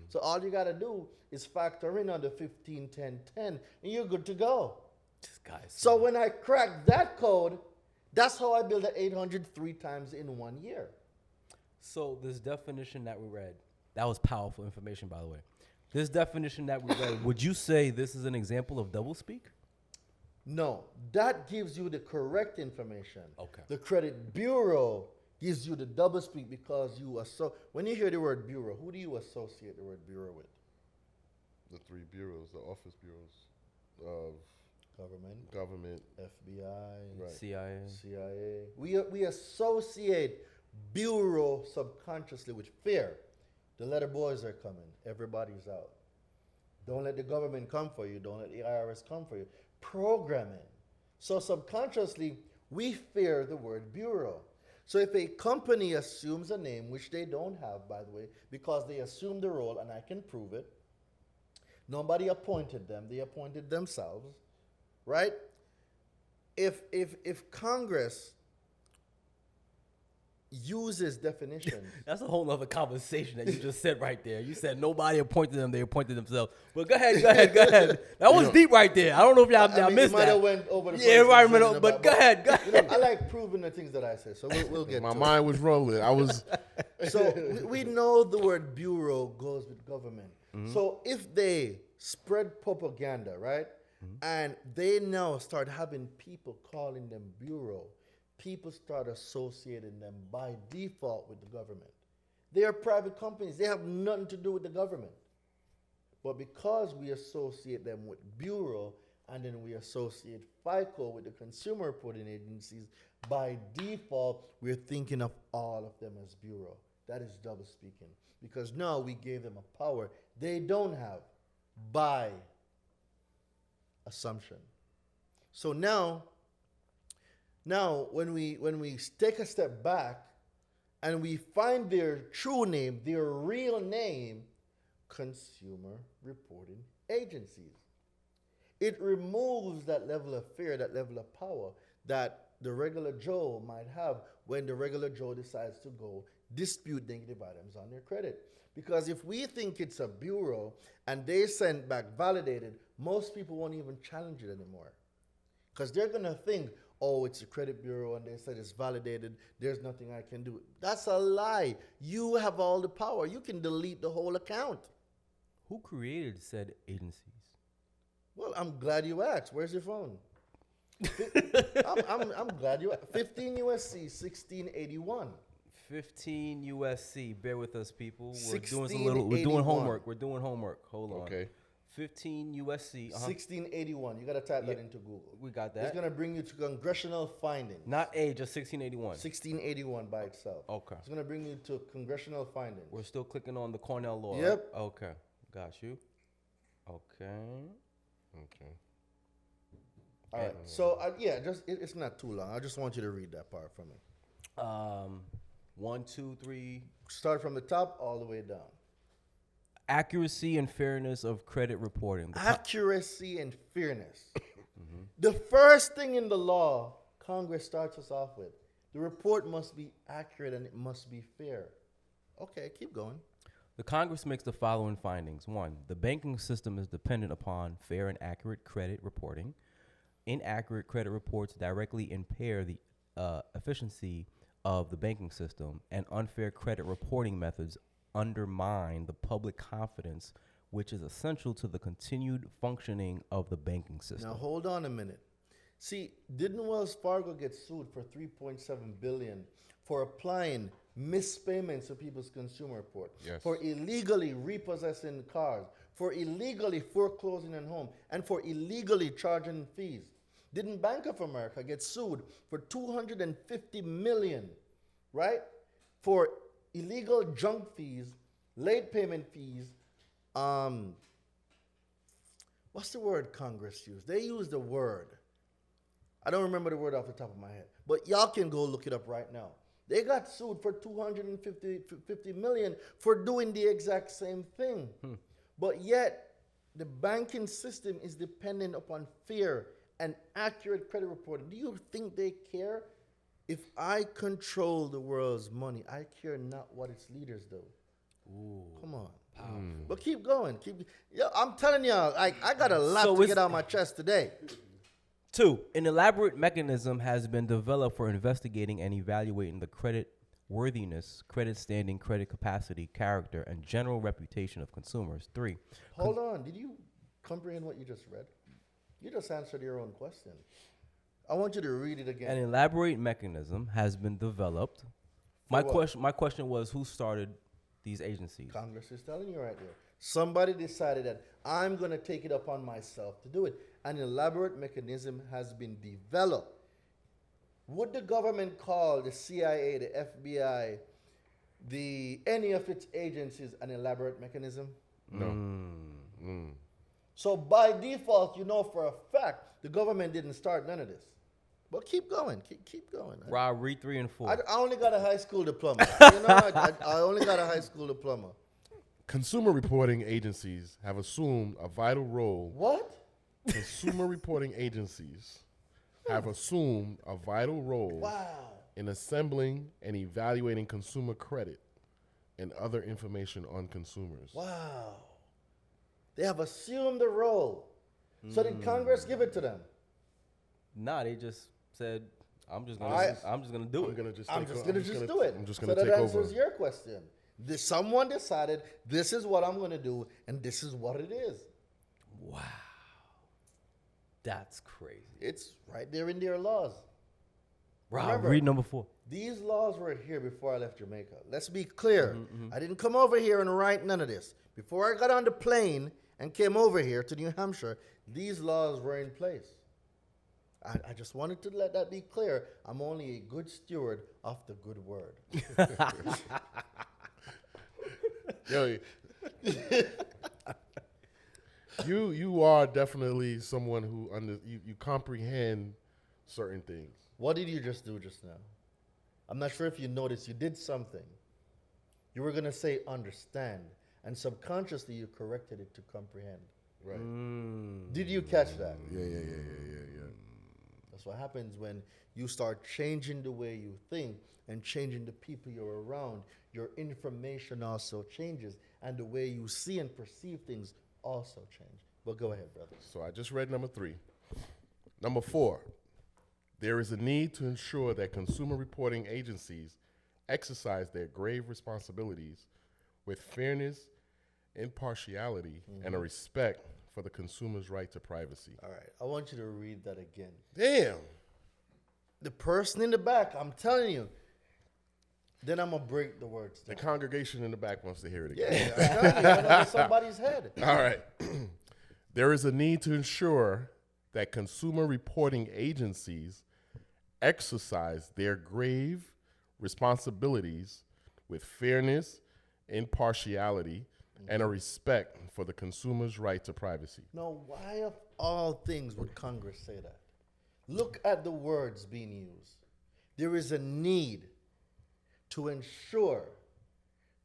So all you got to do is factor in on the 15, 10, 10, and you're good to go. This guy's So when I crack that code, that's how I build an 800 3 times in 1 year. So this definition that we read, that was powerful information, by the way. This definition that we read, would you say this is an example of doublespeak? No, that gives you the correct information. Okay. The credit bureau gives you the doublespeak because when you hear the word bureau, who do you associate the word bureau with? The 3 bureaus, the office bureaus of government, FBI, right. CIA. We associate bureau subconsciously with fear. The letter boys are coming. Everybody's out. Don't let the government come for you. Don't let the IRS come for you. Programming. So subconsciously, we fear the word bureau. So if a company assumes a name, which they don't have, by the way, because they assumed the role, and I can prove it, nobody appointed them. They appointed themselves, right? If Congress uses definitions. That's a whole nother conversation that you just said right there. You said nobody appointed them, they appointed themselves. Well, go ahead. That was deep right there. I don't know if y'all missed that. Might have went over the but go ahead. I like proving the things that I say, so we'll get My to mind was rolling. I was So we know the word bureau goes with government. So if they spread propaganda, right, and they now start having people calling them bureau, people start associating them by default with the government. They are private companies. They have nothing to do with the government. But because we associate them with bureau, and then we associate FICO with the consumer reporting agencies, by default, we're thinking of all of them as bureau. That is double speaking. Because now we gave them a power they don't have by assumption. So now when we take a step back and we find their true name, their real name, consumer reporting agencies, it removes that level of fear, that level of power that the regular Joe might have when the regular Joe decides to go dispute negative items on their credit. Because if we think it's a bureau and they send back validated, most people won't even challenge it anymore. Because they're going to think, oh, it's a credit bureau and they said it's validated, there's nothing I can do. That's a lie. You have all the power. You can delete the whole account. Who created said agencies? Well, I'm glad you asked. Where's your phone? I'm glad you. 15 USC 1681. 15 USC. Bear with us, people. We're doing 1681. homework. We're doing homework. Hold on. Okay. 15 USC. 1681. You got to type that into Google. We got It's that. going to bring you to congressional findings. Not A, just 1681. 1681 by itself. Okay. It's going to bring you to congressional findings. We're still clicking on the Cornell law. Yep. Right? Okay. Got you. Okay. Okay. All right. So, it's not too long. I just want you to read that part for me. 1, 2, 3. Start from the top all the way down. Accuracy and fairness of credit reporting. Accuracy and fairness. The first thing in the law Congress starts us off with, the report must be accurate and it must be fair. Okay, keep going. The Congress makes the following findings. 1, the banking system is dependent upon fair and accurate credit reporting. Inaccurate credit reports directly impair the efficiency of the banking system, and unfair credit reporting methods undermine the public confidence, which is essential to the continued functioning of the banking system. Now hold on a minute. See, didn't Wells Fargo get sued for $3.7 billion for applying mispayments to people's consumer report, Yes. for illegally repossessing cars, for illegally foreclosing on home, and for illegally charging fees? Didn't Bank of America get sued for $250 million, right? For illegal junk fees, late payment fees. What's the word Congress used? They used the word. I don't remember the word off the top of my head, but y'all can go look it up right now. They got sued for $250 million for doing the exact same thing. But yet, the banking system is dependent upon fair and accurate credit reporting. Do you think they care? If I control the world's money, I care not what its leaders do. Ooh. Come on. But keep going. I'm telling y'all, I got a lot to get out my chest today. 2, an elaborate mechanism has been developed for investigating and evaluating the credit worthiness, credit standing, credit capacity, character, and general reputation of consumers. 3, Hold on. Did you comprehend what you just read? You just answered your own question. I want you to read it an again. elaborate mechanism has been developed. My question was, who started these agencies? Congress is telling you right there. Somebody decided that I'm going to take it upon myself to do it. An elaborate mechanism has been developed. Would the government call the CIA, the FBI, any of its agencies an elaborate mechanism? No. So by default, you know for a fact the government didn't start none of this. But keep going, keep going. Rob, read 3 and 4. I only got a high school diploma. I only got a high school diploma. Consumer reporting agencies have assumed a vital role. What? Consumer reporting agencies have assumed a vital role Wow. in assembling and evaluating consumer credit and other information on consumers. Wow. They have assumed the role. So did Congress give it to them? Nah, they just said, I'm just gonna do I'm it. gonna just I'm take just o- going to do it. I'm just So gonna that take over. answers your question. Someone decided this is what I'm going to do, and this is what it is. Wow. That's crazy. It's right there in their laws. Rob, Remember, read number 4. These laws were here before I left Jamaica. Let's be clear. I didn't come over here and write none of this. Before I got on the plane and came over here to New Hampshire, these laws were in place. I just wanted to let that be clear. I'm only a good steward of the good word. Yo, you are definitely someone who you comprehend certain things. What did you just do just now? I'm not sure if you noticed. You did something. You were going to say understand, and subconsciously you corrected it to comprehend. Right. Did you catch that? Yeah. That's what happens when you start changing the way you think and changing the people you're around. Your information also changes, and the way you see and perceive things also change. But go ahead, brother. So I just read number 3. Number 4, there is a need to ensure that consumer reporting agencies exercise their grave responsibilities with fairness, impartiality, and a respect for the consumer's right to privacy. All right, I want you to read that again. Damn. The person in the back, I'm telling you. Then I'm gonna break the words The down. congregation in the back wants to hear it again. Yeah, I'm telling you, I know it's somebody's head. All right. There is a need to ensure that consumer reporting agencies exercise their grave responsibilities with fairness, impartiality, and a respect for the consumer's right to privacy. Now, why of all things would Congress say that? Look at the words being used. There is a need to ensure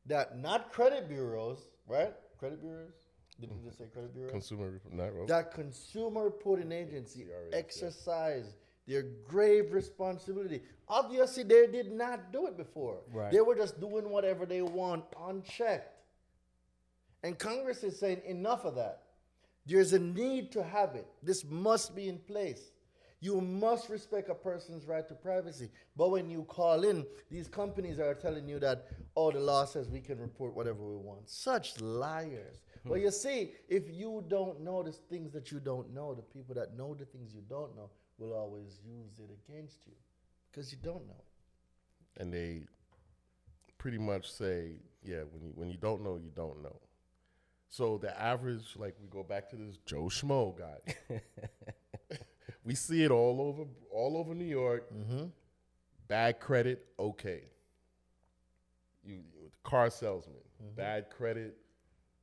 that not credit bureaus, right? Credit bureaus? Did you just say credit bureaus? That consumer reporting agency exercise their grave responsibility. Obviously, they did not do it before. Right. They were just doing whatever they want unchecked. And Congress is saying enough of that. There's a need to have it. This must be in place. You must respect a person's right to privacy. But when you call in, these companies are telling you that, oh, the law says we can report whatever we want. Such liars. Well, you see, if you don't know the things that you don't know, the people that know the things you don't know will always use it against you because you don't know it. And they pretty much say, yeah, when you don't know, you don't know. So the average, like we go back to this Joe Schmo guy. We see it all over New York. Mm-hmm. Bad credit, okay. You car salesman, bad credit,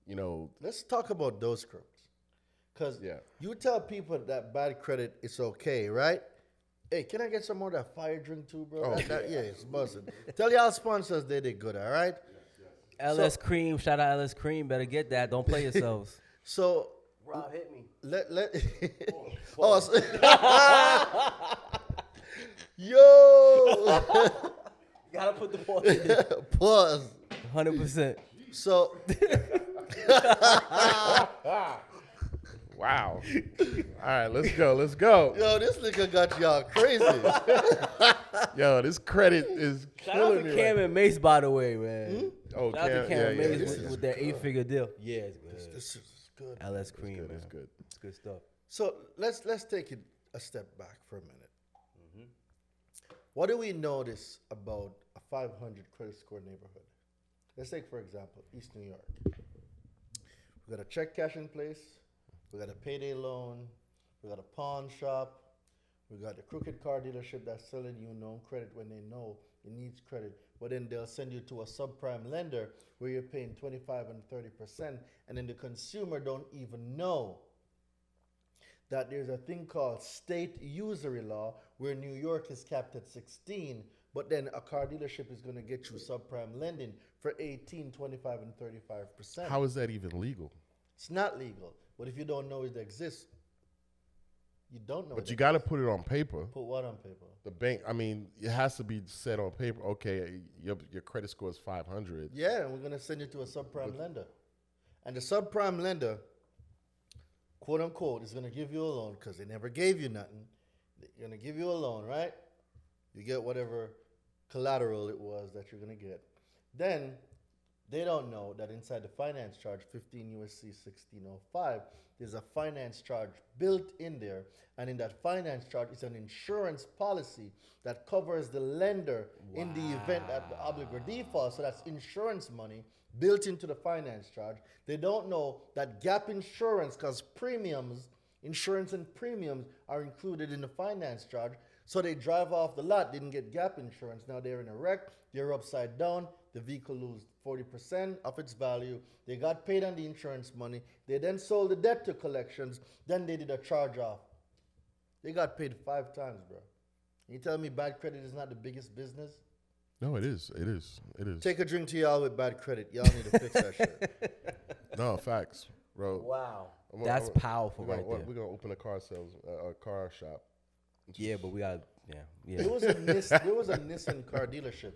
you know. Let's talk about those crooks. Because you tell people that bad credit is okay, right? Hey, can I get some more of that fire drink too, bro? Oh, Yeah, it's buzzing. Tell y'all sponsors they did good, all right? LS Cream, shout out LS Cream. Better get that. Don't play yourselves. So Rob hit me. let yo Gotta put the pause in there. pause. 100%. So Wow. All right, let's go. yo, this nigga got y'all crazy. Yo, this credit is Shout out killing to me. Cam and Mace, by the way, man. Oh, Shout out to Cam and Mace this with their 8-figure deal. Yeah, it's good. This is good. LS Cream, man. It's good. It's good stuff. So let's take it a step back for a minute. What do we notice about a 500 credit score neighborhood? Let's take, for example, East New York. We got a check cash in place. We got a payday loan. We got a pawn shop. We got a crooked car dealership that's selling you known credit when they know it needs credit. But then they'll send you to a subprime lender where you're paying 25 and 30%. And then the consumer don't even know that there's a thing called state usury law where New York is capped at 16, but then a car dealership is going to get you subprime lending for 18, 25, and 35%. How is that even legal? It's not legal, but if you don't know it exists, you don't know. But you got to put it on paper. Put what on paper? The bank, I mean, it has to be set on paper. Okay, your credit score is 500. Yeah, and we're going to send you to a subprime lender. And the subprime lender, quote unquote, is going to give you a loan because they never gave you nothing. They're going to give you a loan, right? You get whatever collateral it was that you're going to get. Then they don't know that inside the finance charge, 15 USC 1605, there's a finance charge built in there. And in that finance charge, it's an insurance policy that covers the lender in the event that the obligor defaults. So that's insurance money built into the finance charge. They don't know that gap insurance, because insurance and premiums are included in the finance charge. So they drive off the lot, didn't get gap insurance. Now they're in a wreck, they're upside down, the vehicle lose 40% of its value. They got paid on the insurance money. They then sold the debt to collections. Then they did a charge off. They got paid 5 times, bro. You tell me bad credit is not the biggest business? No, it is. It is. It is. Take a drink to y'all with bad credit. Y'all need to fix that shit. No, facts, bro. Wow. That's powerful right there. We're going to open a car shop. Yeah, but we got, yeah. There was a Nissan car dealership.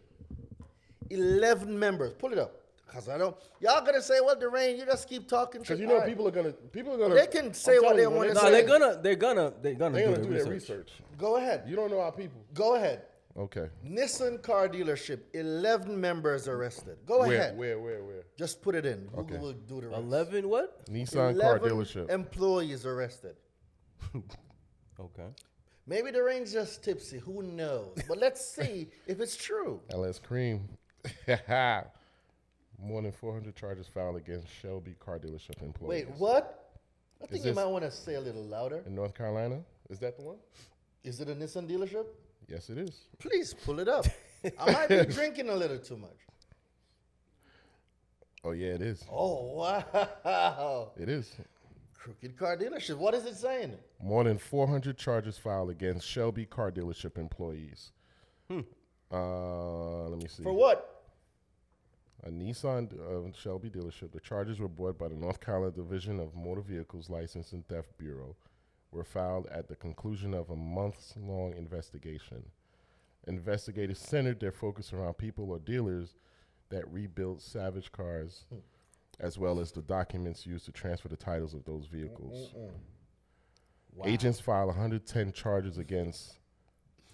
11 members. Pull it up. Because I don't. Y'all going to say, well, Daraine, you just keep talking shit. Because you know All people are gonna They can say what they want to No, say. they're gonna do do their research. Go ahead. You don't know our people. Go ahead. Okay. Nissan car dealership, 11 members arrested. Go ahead. Where? Just put it in. Google Okay. will do the rest. 11 what? Nissan car 11 dealership. employees arrested. Okay. Maybe the range just tipsy. Who knows? But let's see if it's true. LS Cream. More than 400 charges filed against Shelby car dealership employees. Wait, what? I think you this- might want to say a little louder. In North Carolina? Is that the one? Is it a Nissan dealership? Yes, it is. Please pull it up. I might be drinking a little too much. Oh, yeah, it is. Oh, wow. It is. Crooked car dealership. What is it saying? More than 400 charges filed against Shelby car dealership employees. Let me see. For what? A Nissan Shelby dealership. The charges were brought by the North Carolina Division of Motor Vehicles License and Theft Bureau. Were filed at the conclusion of a months-long investigation. Investigators centered their focus around people or dealers that rebuilt salvage cars, as well as the documents used to transfer the titles of those vehicles. Wow. Agents filed 110 charges against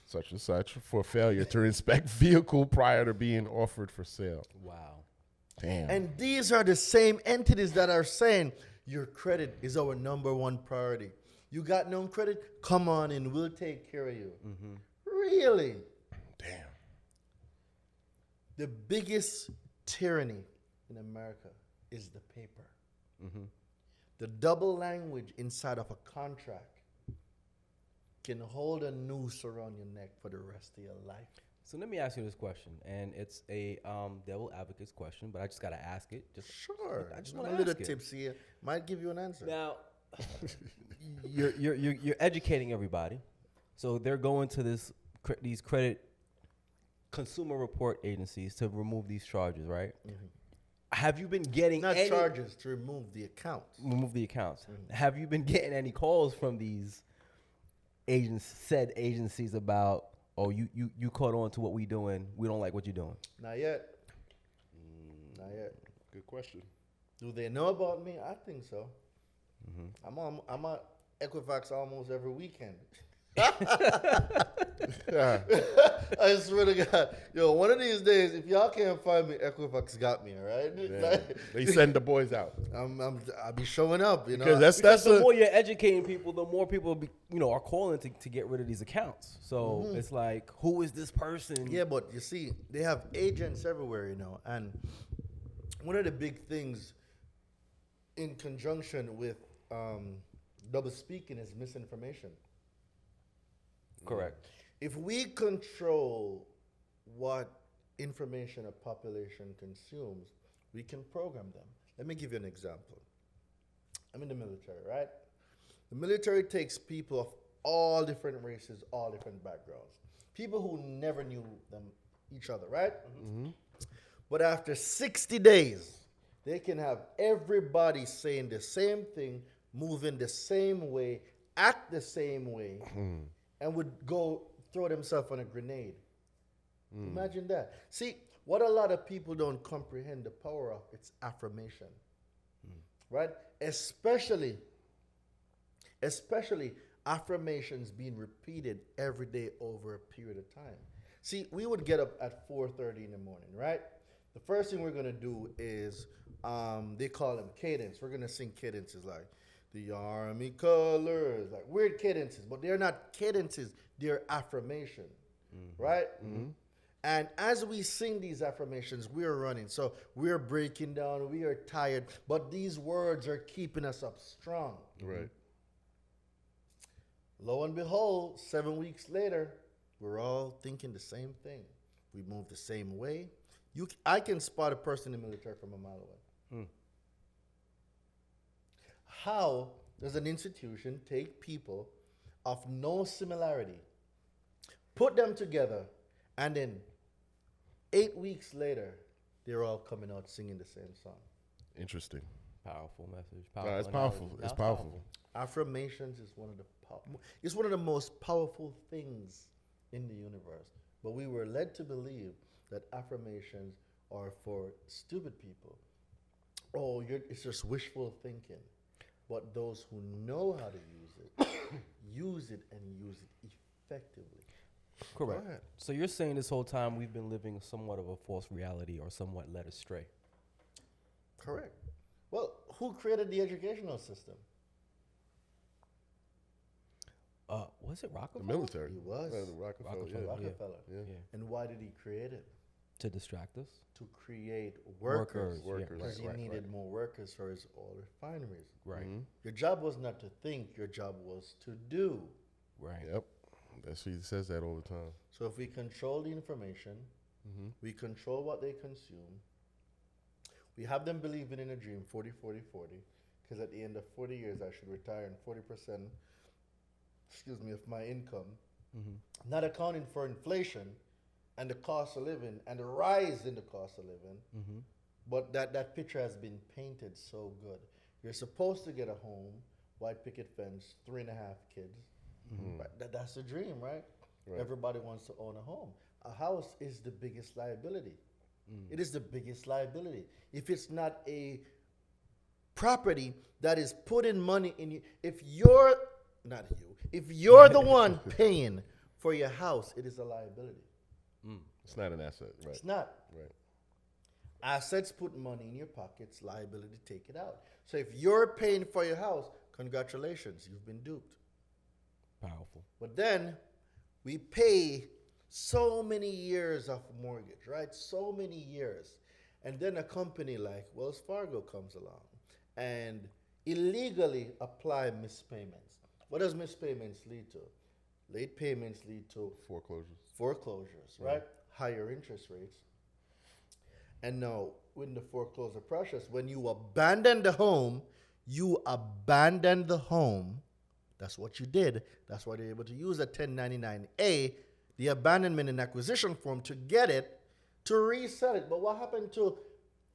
such and such for failure to inspect vehicle prior to being offered for sale. Wow. Damn. And these are the same entities that are saying your credit is our number one priority. You got no credit? Come on in. We'll take care of you. Really? Damn. The biggest tyranny in America is the paper. The double language inside of a contract can hold a noose around your neck for the rest of your life. So let me ask you this question, and it's a devil advocate's question, but I just got to ask it. Just Sure. I just I'm want a to little ask it. tipsy. Might give you an answer. Now, you're educating everybody, so they're going to these credit consumer report agencies to remove these charges, right? Have you been getting Not any charges, to remove the accounts. remove the accounts? Have you been getting any calls from these said agencies about, oh, you caught on to what we doing, we don't like what you're doing? Not yet. Not yet. Good question. Do they know about me? I think so. I'm on Equifax almost every weekend. I swear to God, yo, one of these days, if y'all can't find me, Equifax got me, all right? They send the boys out. I'll be showing up, you know. Because Because the more you're educating people, the more people are calling to get rid of these accounts. So it's like, who is this person? Yeah, but you see, they have agents everywhere, you know, and one of the big things in conjunction with double speaking is misinformation. Correct. If we control what information a population consumes, we can program them. Let me give you an example. I'm in the military, right? The military takes people of all different races, all different backgrounds. People who never knew each other, right? But after 60 days, they can have everybody saying the same thing, moving the same way, act the same way, and would go throw themselves on a grenade. Imagine that. See, what a lot of people don't comprehend the power of, it's affirmation. Right? Especially affirmations being repeated every day over a period of time. See, we would get up at 4:30 in the morning, right? The first thing we're going to do is, they call them cadence. We're going to sing cadences like, the Army colors, like weird cadences, but they're not cadences, they're affirmation, right? And as we sing these affirmations, we're running. So we're breaking down, we are tired, but these words are keeping us up strong. Right. Lo and behold, 7 weeks later, we're all thinking the same thing. We move the same way. I can spot a person in the military from a mile away. How does an institution take people of no similarity, put them together, and then 8 weeks later, they're all coming out singing the same song? Interesting. Powerful message. No, it's analogy. powerful. No, It's powerful. Affirmations is one of the most powerful things in the universe. But we were led to believe that affirmations are for stupid people. Oh, it's just wishful thinking. But those who know how to use it and use it effectively. Correct. Go ahead. So you're saying this whole time we've been living somewhat of a false reality or somewhat led astray. Correct. Well, who created the educational system? Was it The Rockefeller? military. He was. Yeah, the Rockefeller. Rockefeller. Yeah. Rockefeller. Yeah. Yeah. And why did he create it? To distract us. To create workers. Workers. Because he Right, needed more workers for his oil refineries. Right. Mhm. Your job was not to think, your job was to do. Right. Yep. That's he says that all the time. So if we control the information, Mm-hmm. we control what they consume, we have them believing in a dream 40, 40, 40, because at the end of 40 years, I should retire and 40%, of my income, not accounting for inflation and the cost of living and the rise in the cost of living. But that picture has been painted so good. You're supposed to get a home, white picket fence, 3.5 kids. Right? That's the dream, right? Right. Everybody wants to own a home. A house is the biggest liability. It is the biggest liability. If it's not a property that is putting money in you, if you're the one paying for your house, it is a liability. It's not an asset, right? It's not. Right. Assets put money in your pockets, liability take it out. So if you're paying for your house, congratulations, you've been duped. Powerful. But then we pay so many years of mortgage, right? So many years. And then a company like Wells Fargo comes along and illegally apply mispayments. What does mispayments lead to? Late payments lead to foreclosures, right? Higher interest rates. And now, when the foreclosure process, when you abandon the home, that's what you did. That's why they're able to use a 1099A, the abandonment and acquisition form, to get it, to resell it. But what happened to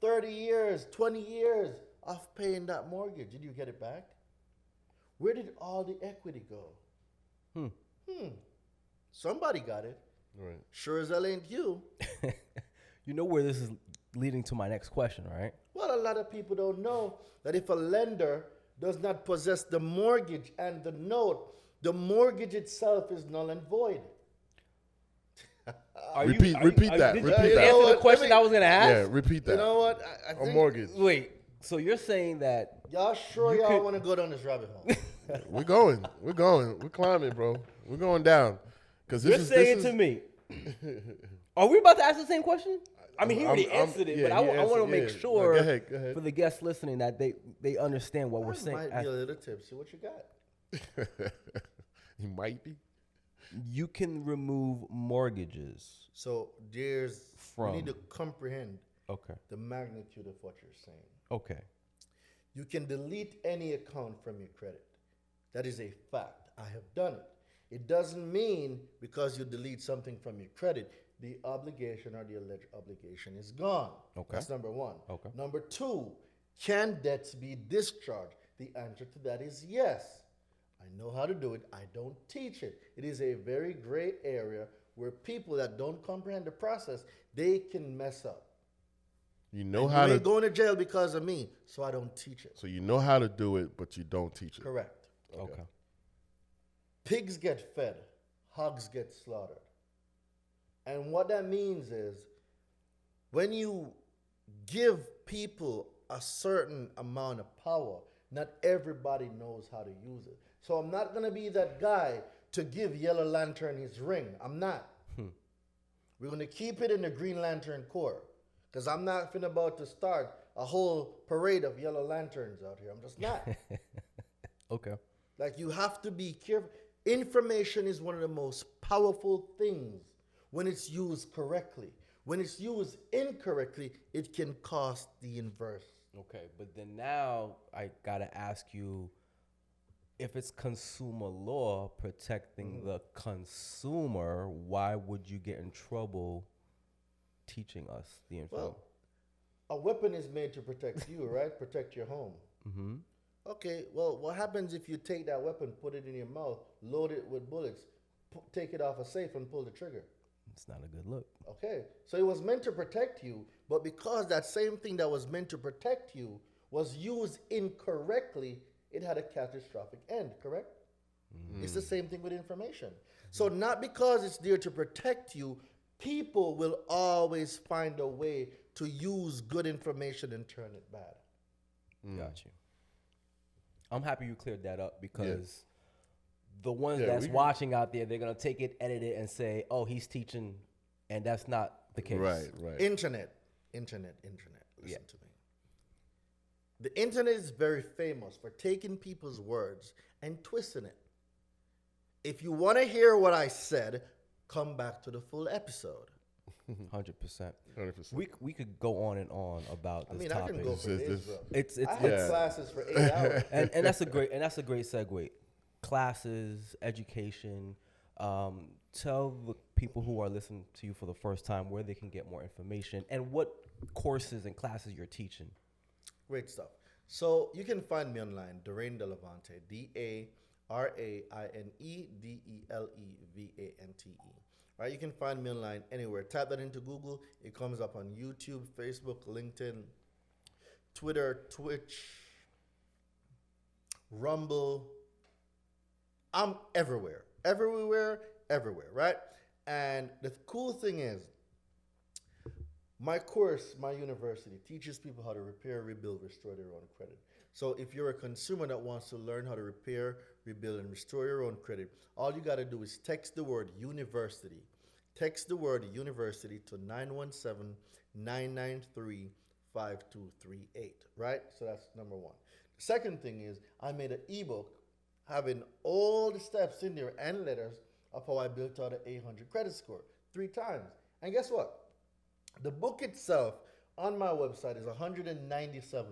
30 years, 20 years of paying that mortgage? Did you get it back? Where did all the equity go? Somebody got it. Right. Sure as hell ain't you. You know where this is leading to my next question, right? Well, a lot of people don't know that if a lender does not possess the mortgage and the note, the mortgage itself is null and void. Repeat that. Did Repeat you that. answer the Let question me- I was going to ask? Yeah, repeat that. You know what? I A think mortgage. Wait, so you're saying that y'all sure You y'all could- want to go down this rabbit hole? We're going. We're climbing, bro. We're going down. Because you're saying to me, are we about to ask the same question? I mean, he already answered it, but I want to make sure Go ahead. for the guests listening that they understand what we're saying. Might be a little tipsy. What you got? He might be. You can remove mortgages. So we From. need to comprehend Okay. the magnitude of what you're saying. Okay. You can delete any account from your credit. That is a fact. I have done it. It doesn't mean because you delete something from your credit, the obligation or the alleged obligation is gone. Okay. That's number one. Okay. Number two, can debts be discharged? The answer to that is yes. I know how to do it. I don't teach it. It is a very gray area where people that don't comprehend the process, they can mess up. You know And how you to. ain't going to jail because of me, so I don't teach it. So you know how to do it, but you don't teach it. Correct. Okay. Pigs get fed, hogs get slaughtered. And what that means is when you give people a certain amount of power, not everybody knows how to use it. So I'm not going to be that guy to give Yellow Lantern his ring. I'm not. We're going to keep it in the Green Lantern Corps because I'm not about to start a whole parade of Yellow Lanterns out here. I'm just not. Okay. Like, you have to be careful. Information is one of the most powerful things when it's used correctly. When it's used incorrectly, it can cost the inverse. Okay, but then now I gotta ask you, if it's consumer law protecting the consumer, why would you get in trouble teaching us the info? Well, a weapon is made to protect you, right? Protect your home. Mm-hmm. Okay, well, what happens if you take that weapon, put it in your mouth, load it with bullets, take it off a safe and pull the trigger? It's not a good look. Okay, so it was meant to protect you, but because that same thing that was meant to protect you was used incorrectly, it had a catastrophic end, correct? It's the same thing with information. So not because it's there to protect you, people will always find a way to use good information and turn it bad. Got you. I'm happy you cleared that up because the ones Yeah, that's watching out there, they're gonna take it, edit it, and say, "Oh, he's teaching," and that's not the case. Right. Internet. Listen to me. The internet is very famous for taking people's words and twisting it. If you want to hear what I said, come back to the full episode. 100%. 100%. We could go on and on about this I topic. can go for days, bro. It's I had classes for 8 hours. and that's a great segue. Classes, education. Tell the people who are listening to you for the first time where they can get more information and what courses and classes you're teaching. Great stuff. So you can find me online, Daraine Delevante, DARAINE DELEVANTE. Right, you can find me online anywhere. Type that into Google. It comes up on YouTube, Facebook, LinkedIn, Twitter, Twitch, Rumble. I'm everywhere, right? And the cool thing is, my course, my university, teaches people how to repair, rebuild, restore their own credit. So if you're a consumer that wants to learn how to repair, rebuild, and restore your own credit, all you got to do is text the word university. Text the word university to 917-993-5238, right? So that's number one. The second thing is I made an ebook having all the steps in there and letters of how I built out an 800 credit score 3 times. And guess what? The book itself on my website is $197.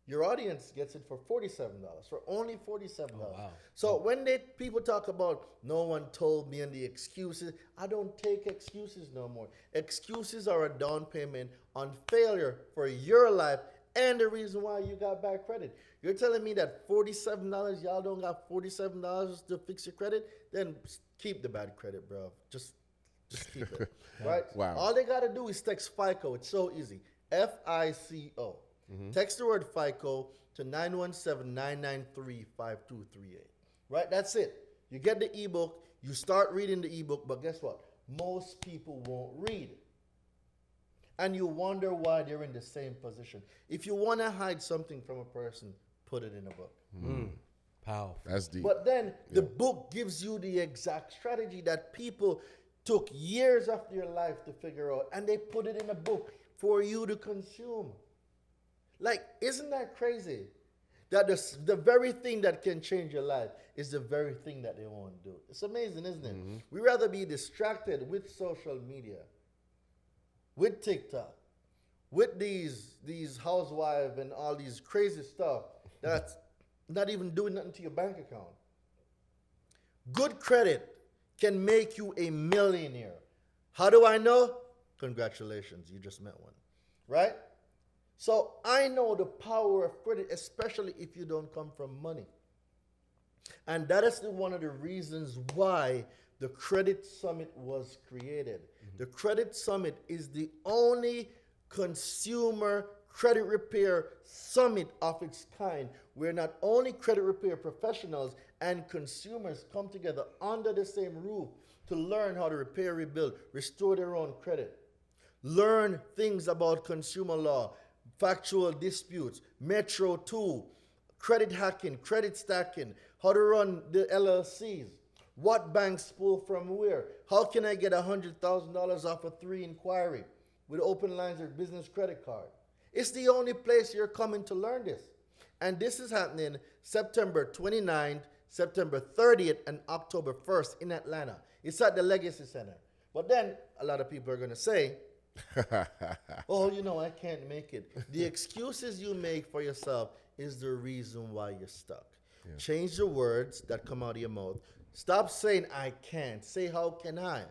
Your audience gets it for $47, for only $47. Oh, wow. So when people talk about no one told me and the excuses, I don't take excuses no more. Excuses are a down payment on failure for your life and the reason why you got bad credit. You're telling me that $47, y'all don't got $47 to fix your credit? Then keep the bad credit, bro. Just keep it, right? Wow. All they got to do is text FICO. It's so easy. FICO. Text the word FICO to 917-993-5238. Right? That's it. You get the ebook. You start reading the ebook. But guess what? Most people won't read. And you wonder why they're in the same position. If you want to hide something from a person, put it in a book. Powerful. That's deep. But then the book gives you the exact strategy that people took years of their life to figure out, and they put it in a book for you to consume. Like, isn't that crazy? That the very thing that can change your life is the very thing that they won't do. It's amazing, isn't it? We rather be distracted with social media, with TikTok, with these housewives and all these crazy stuff that's not even doing nothing to your bank account. Good credit can make you a millionaire. How do I know? Congratulations, you just met one, right? So I know the power of credit, especially if you don't come from money. And that is one of the reasons why the Credit Summit was created. The Credit Summit is the only consumer credit repair summit of its kind, where not only credit repair professionals and consumers come together under the same roof to learn how to repair, rebuild, restore their own credit, learn things about consumer law, factual disputes, Metro 2, credit hacking, credit stacking, how to run the LLCs, what banks pull from where, how can I get $100,000 off a 3 inquiry with open lines or business credit card. It's the only place you're coming to learn this. And this is happening September 29th, September 30th, and October 1st in Atlanta. It's at the Legacy Center. But then a lot of people are going to say, oh, I can't make it. The excuses you make for yourself is the reason why you're stuck. Yeah. Change the words that come out of your mouth. Stop saying, I can't. Say, how can I?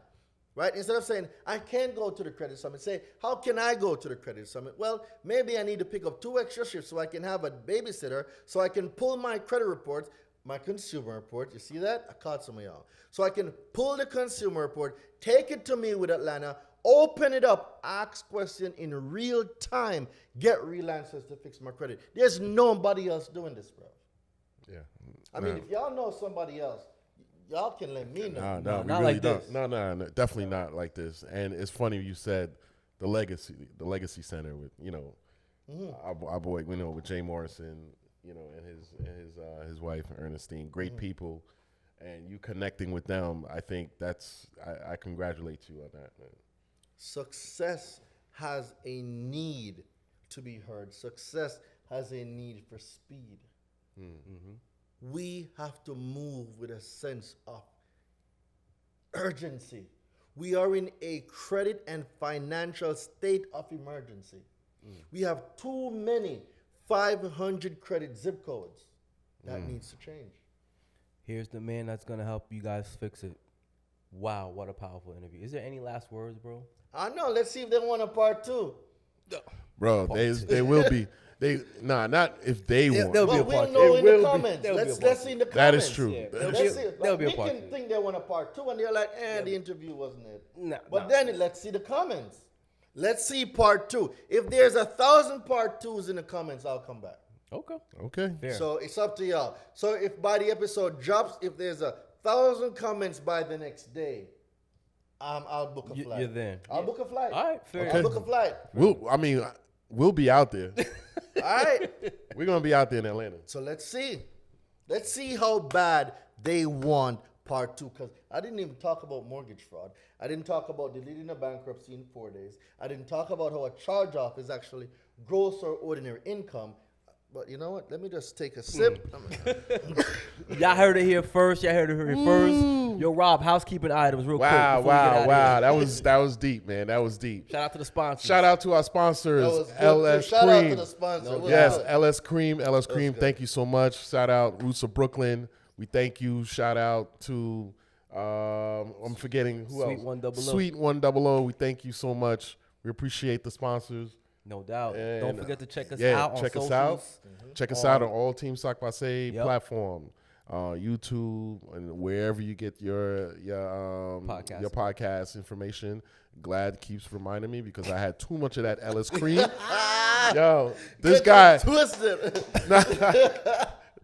Right? Instead of saying, I can't go to the Credit Summit, say, how can I go to the Credit Summit? Well, maybe I need to pick up 2 extra shifts so I can have a babysitter, so I can pull my credit reports, my consumer report. You see that? I caught some of y'all. So I can pull the consumer report, take it to me with Atlanta, open it up, ask question in real time, get real answers to fix my credit. There's nobody else doing this, bro. Yeah. I mean, if y'all know somebody else, y'all can let me know. No, we not really like don't. this. No, definitely not like this. And it's funny you said the legacy center with our boy, with Jay Morrison, and his wife Ernestine, great people, and you connecting with them. I think I congratulate you on that, man. Success has a need to be heard. Success has a need for speed. We have to move with a sense of urgency. We are in a credit and financial state of emergency. We have too many 500 credit zip codes. That needs to change. Here's the man that's going to help you guys fix it. Wow, what a powerful interview. Is there any last words, bro? I know. Let's see if they want a part 2. Bro, they will be. Not if they want. They'll be a We'll part know two. in the comments. There'll be a part Let's see in the comments. That is true. Yeah, Let's see. there'll be a We part can two. think they want a part 2, and they're like, the interview wasn't it. Nah, But then let's see the comments. Let's see part 2. If there's 1,000 part 2s in the comments, I'll come back. Okay. Fair. So it's up to y'all. So if by the episode drops, if there's 1,000 comments by the next day, I'll book a flight. You're there. I'll book a flight. All right, fair. I'll book a flight. We'll be out there. All right. We're gonna be out there in Atlanta. So let's see. Let's see how bad they want part 2. Because I didn't even talk about mortgage fraud. I didn't talk about deleting a bankruptcy in 4 days. I didn't talk about how a charge-off is actually gross or ordinary income. But you know what? Let me just take a sip. Y'all heard it here first. Yo, Rob, housekeeping items real quick. Wow. before we get out of here. That was deep, man. That was deep. Shout out to the sponsors. Shout out to our sponsors, That was good, LS too. Shout out to Cream. the sponsor. Yes, Good. LS Cream. good. Thank you so much. Shout out Roots of Brooklyn. We thank you. Shout out to I'm forgetting who Sweet else. 100. Sweet 100. We thank you so much. We appreciate the sponsors. No doubt. And, Don't forget to check us yeah, out on check us socials. out. Check us out on all Team Sock Pase Yep. platform, YouTube, and wherever you get your podcast information. Glad keeps reminding me because I had too much of that LS Cream. Yo, this guy, Twisted.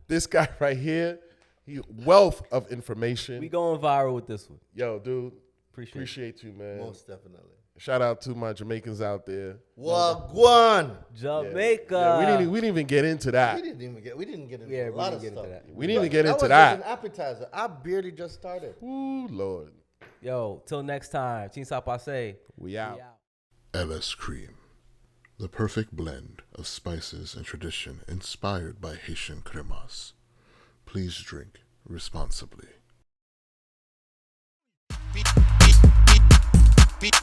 this guy right here, he wealth of information. We going viral with this one. Yo, dude, Appreciate you, man. Most definitely. Shout out to my Jamaicans out there. Wagwan. Jamaica. Yeah, we didn't even get into that. We didn't get into Yeah, a we lot didn't of get stuff. into that. We didn't even get into was that. just an appetizer. I barely just started. Ooh, Lord. Yo, till next time. Team South Pase. We out. LS Cream, the perfect blend of spices and tradition inspired by Haitian cremas. Please drink responsibly. Beat.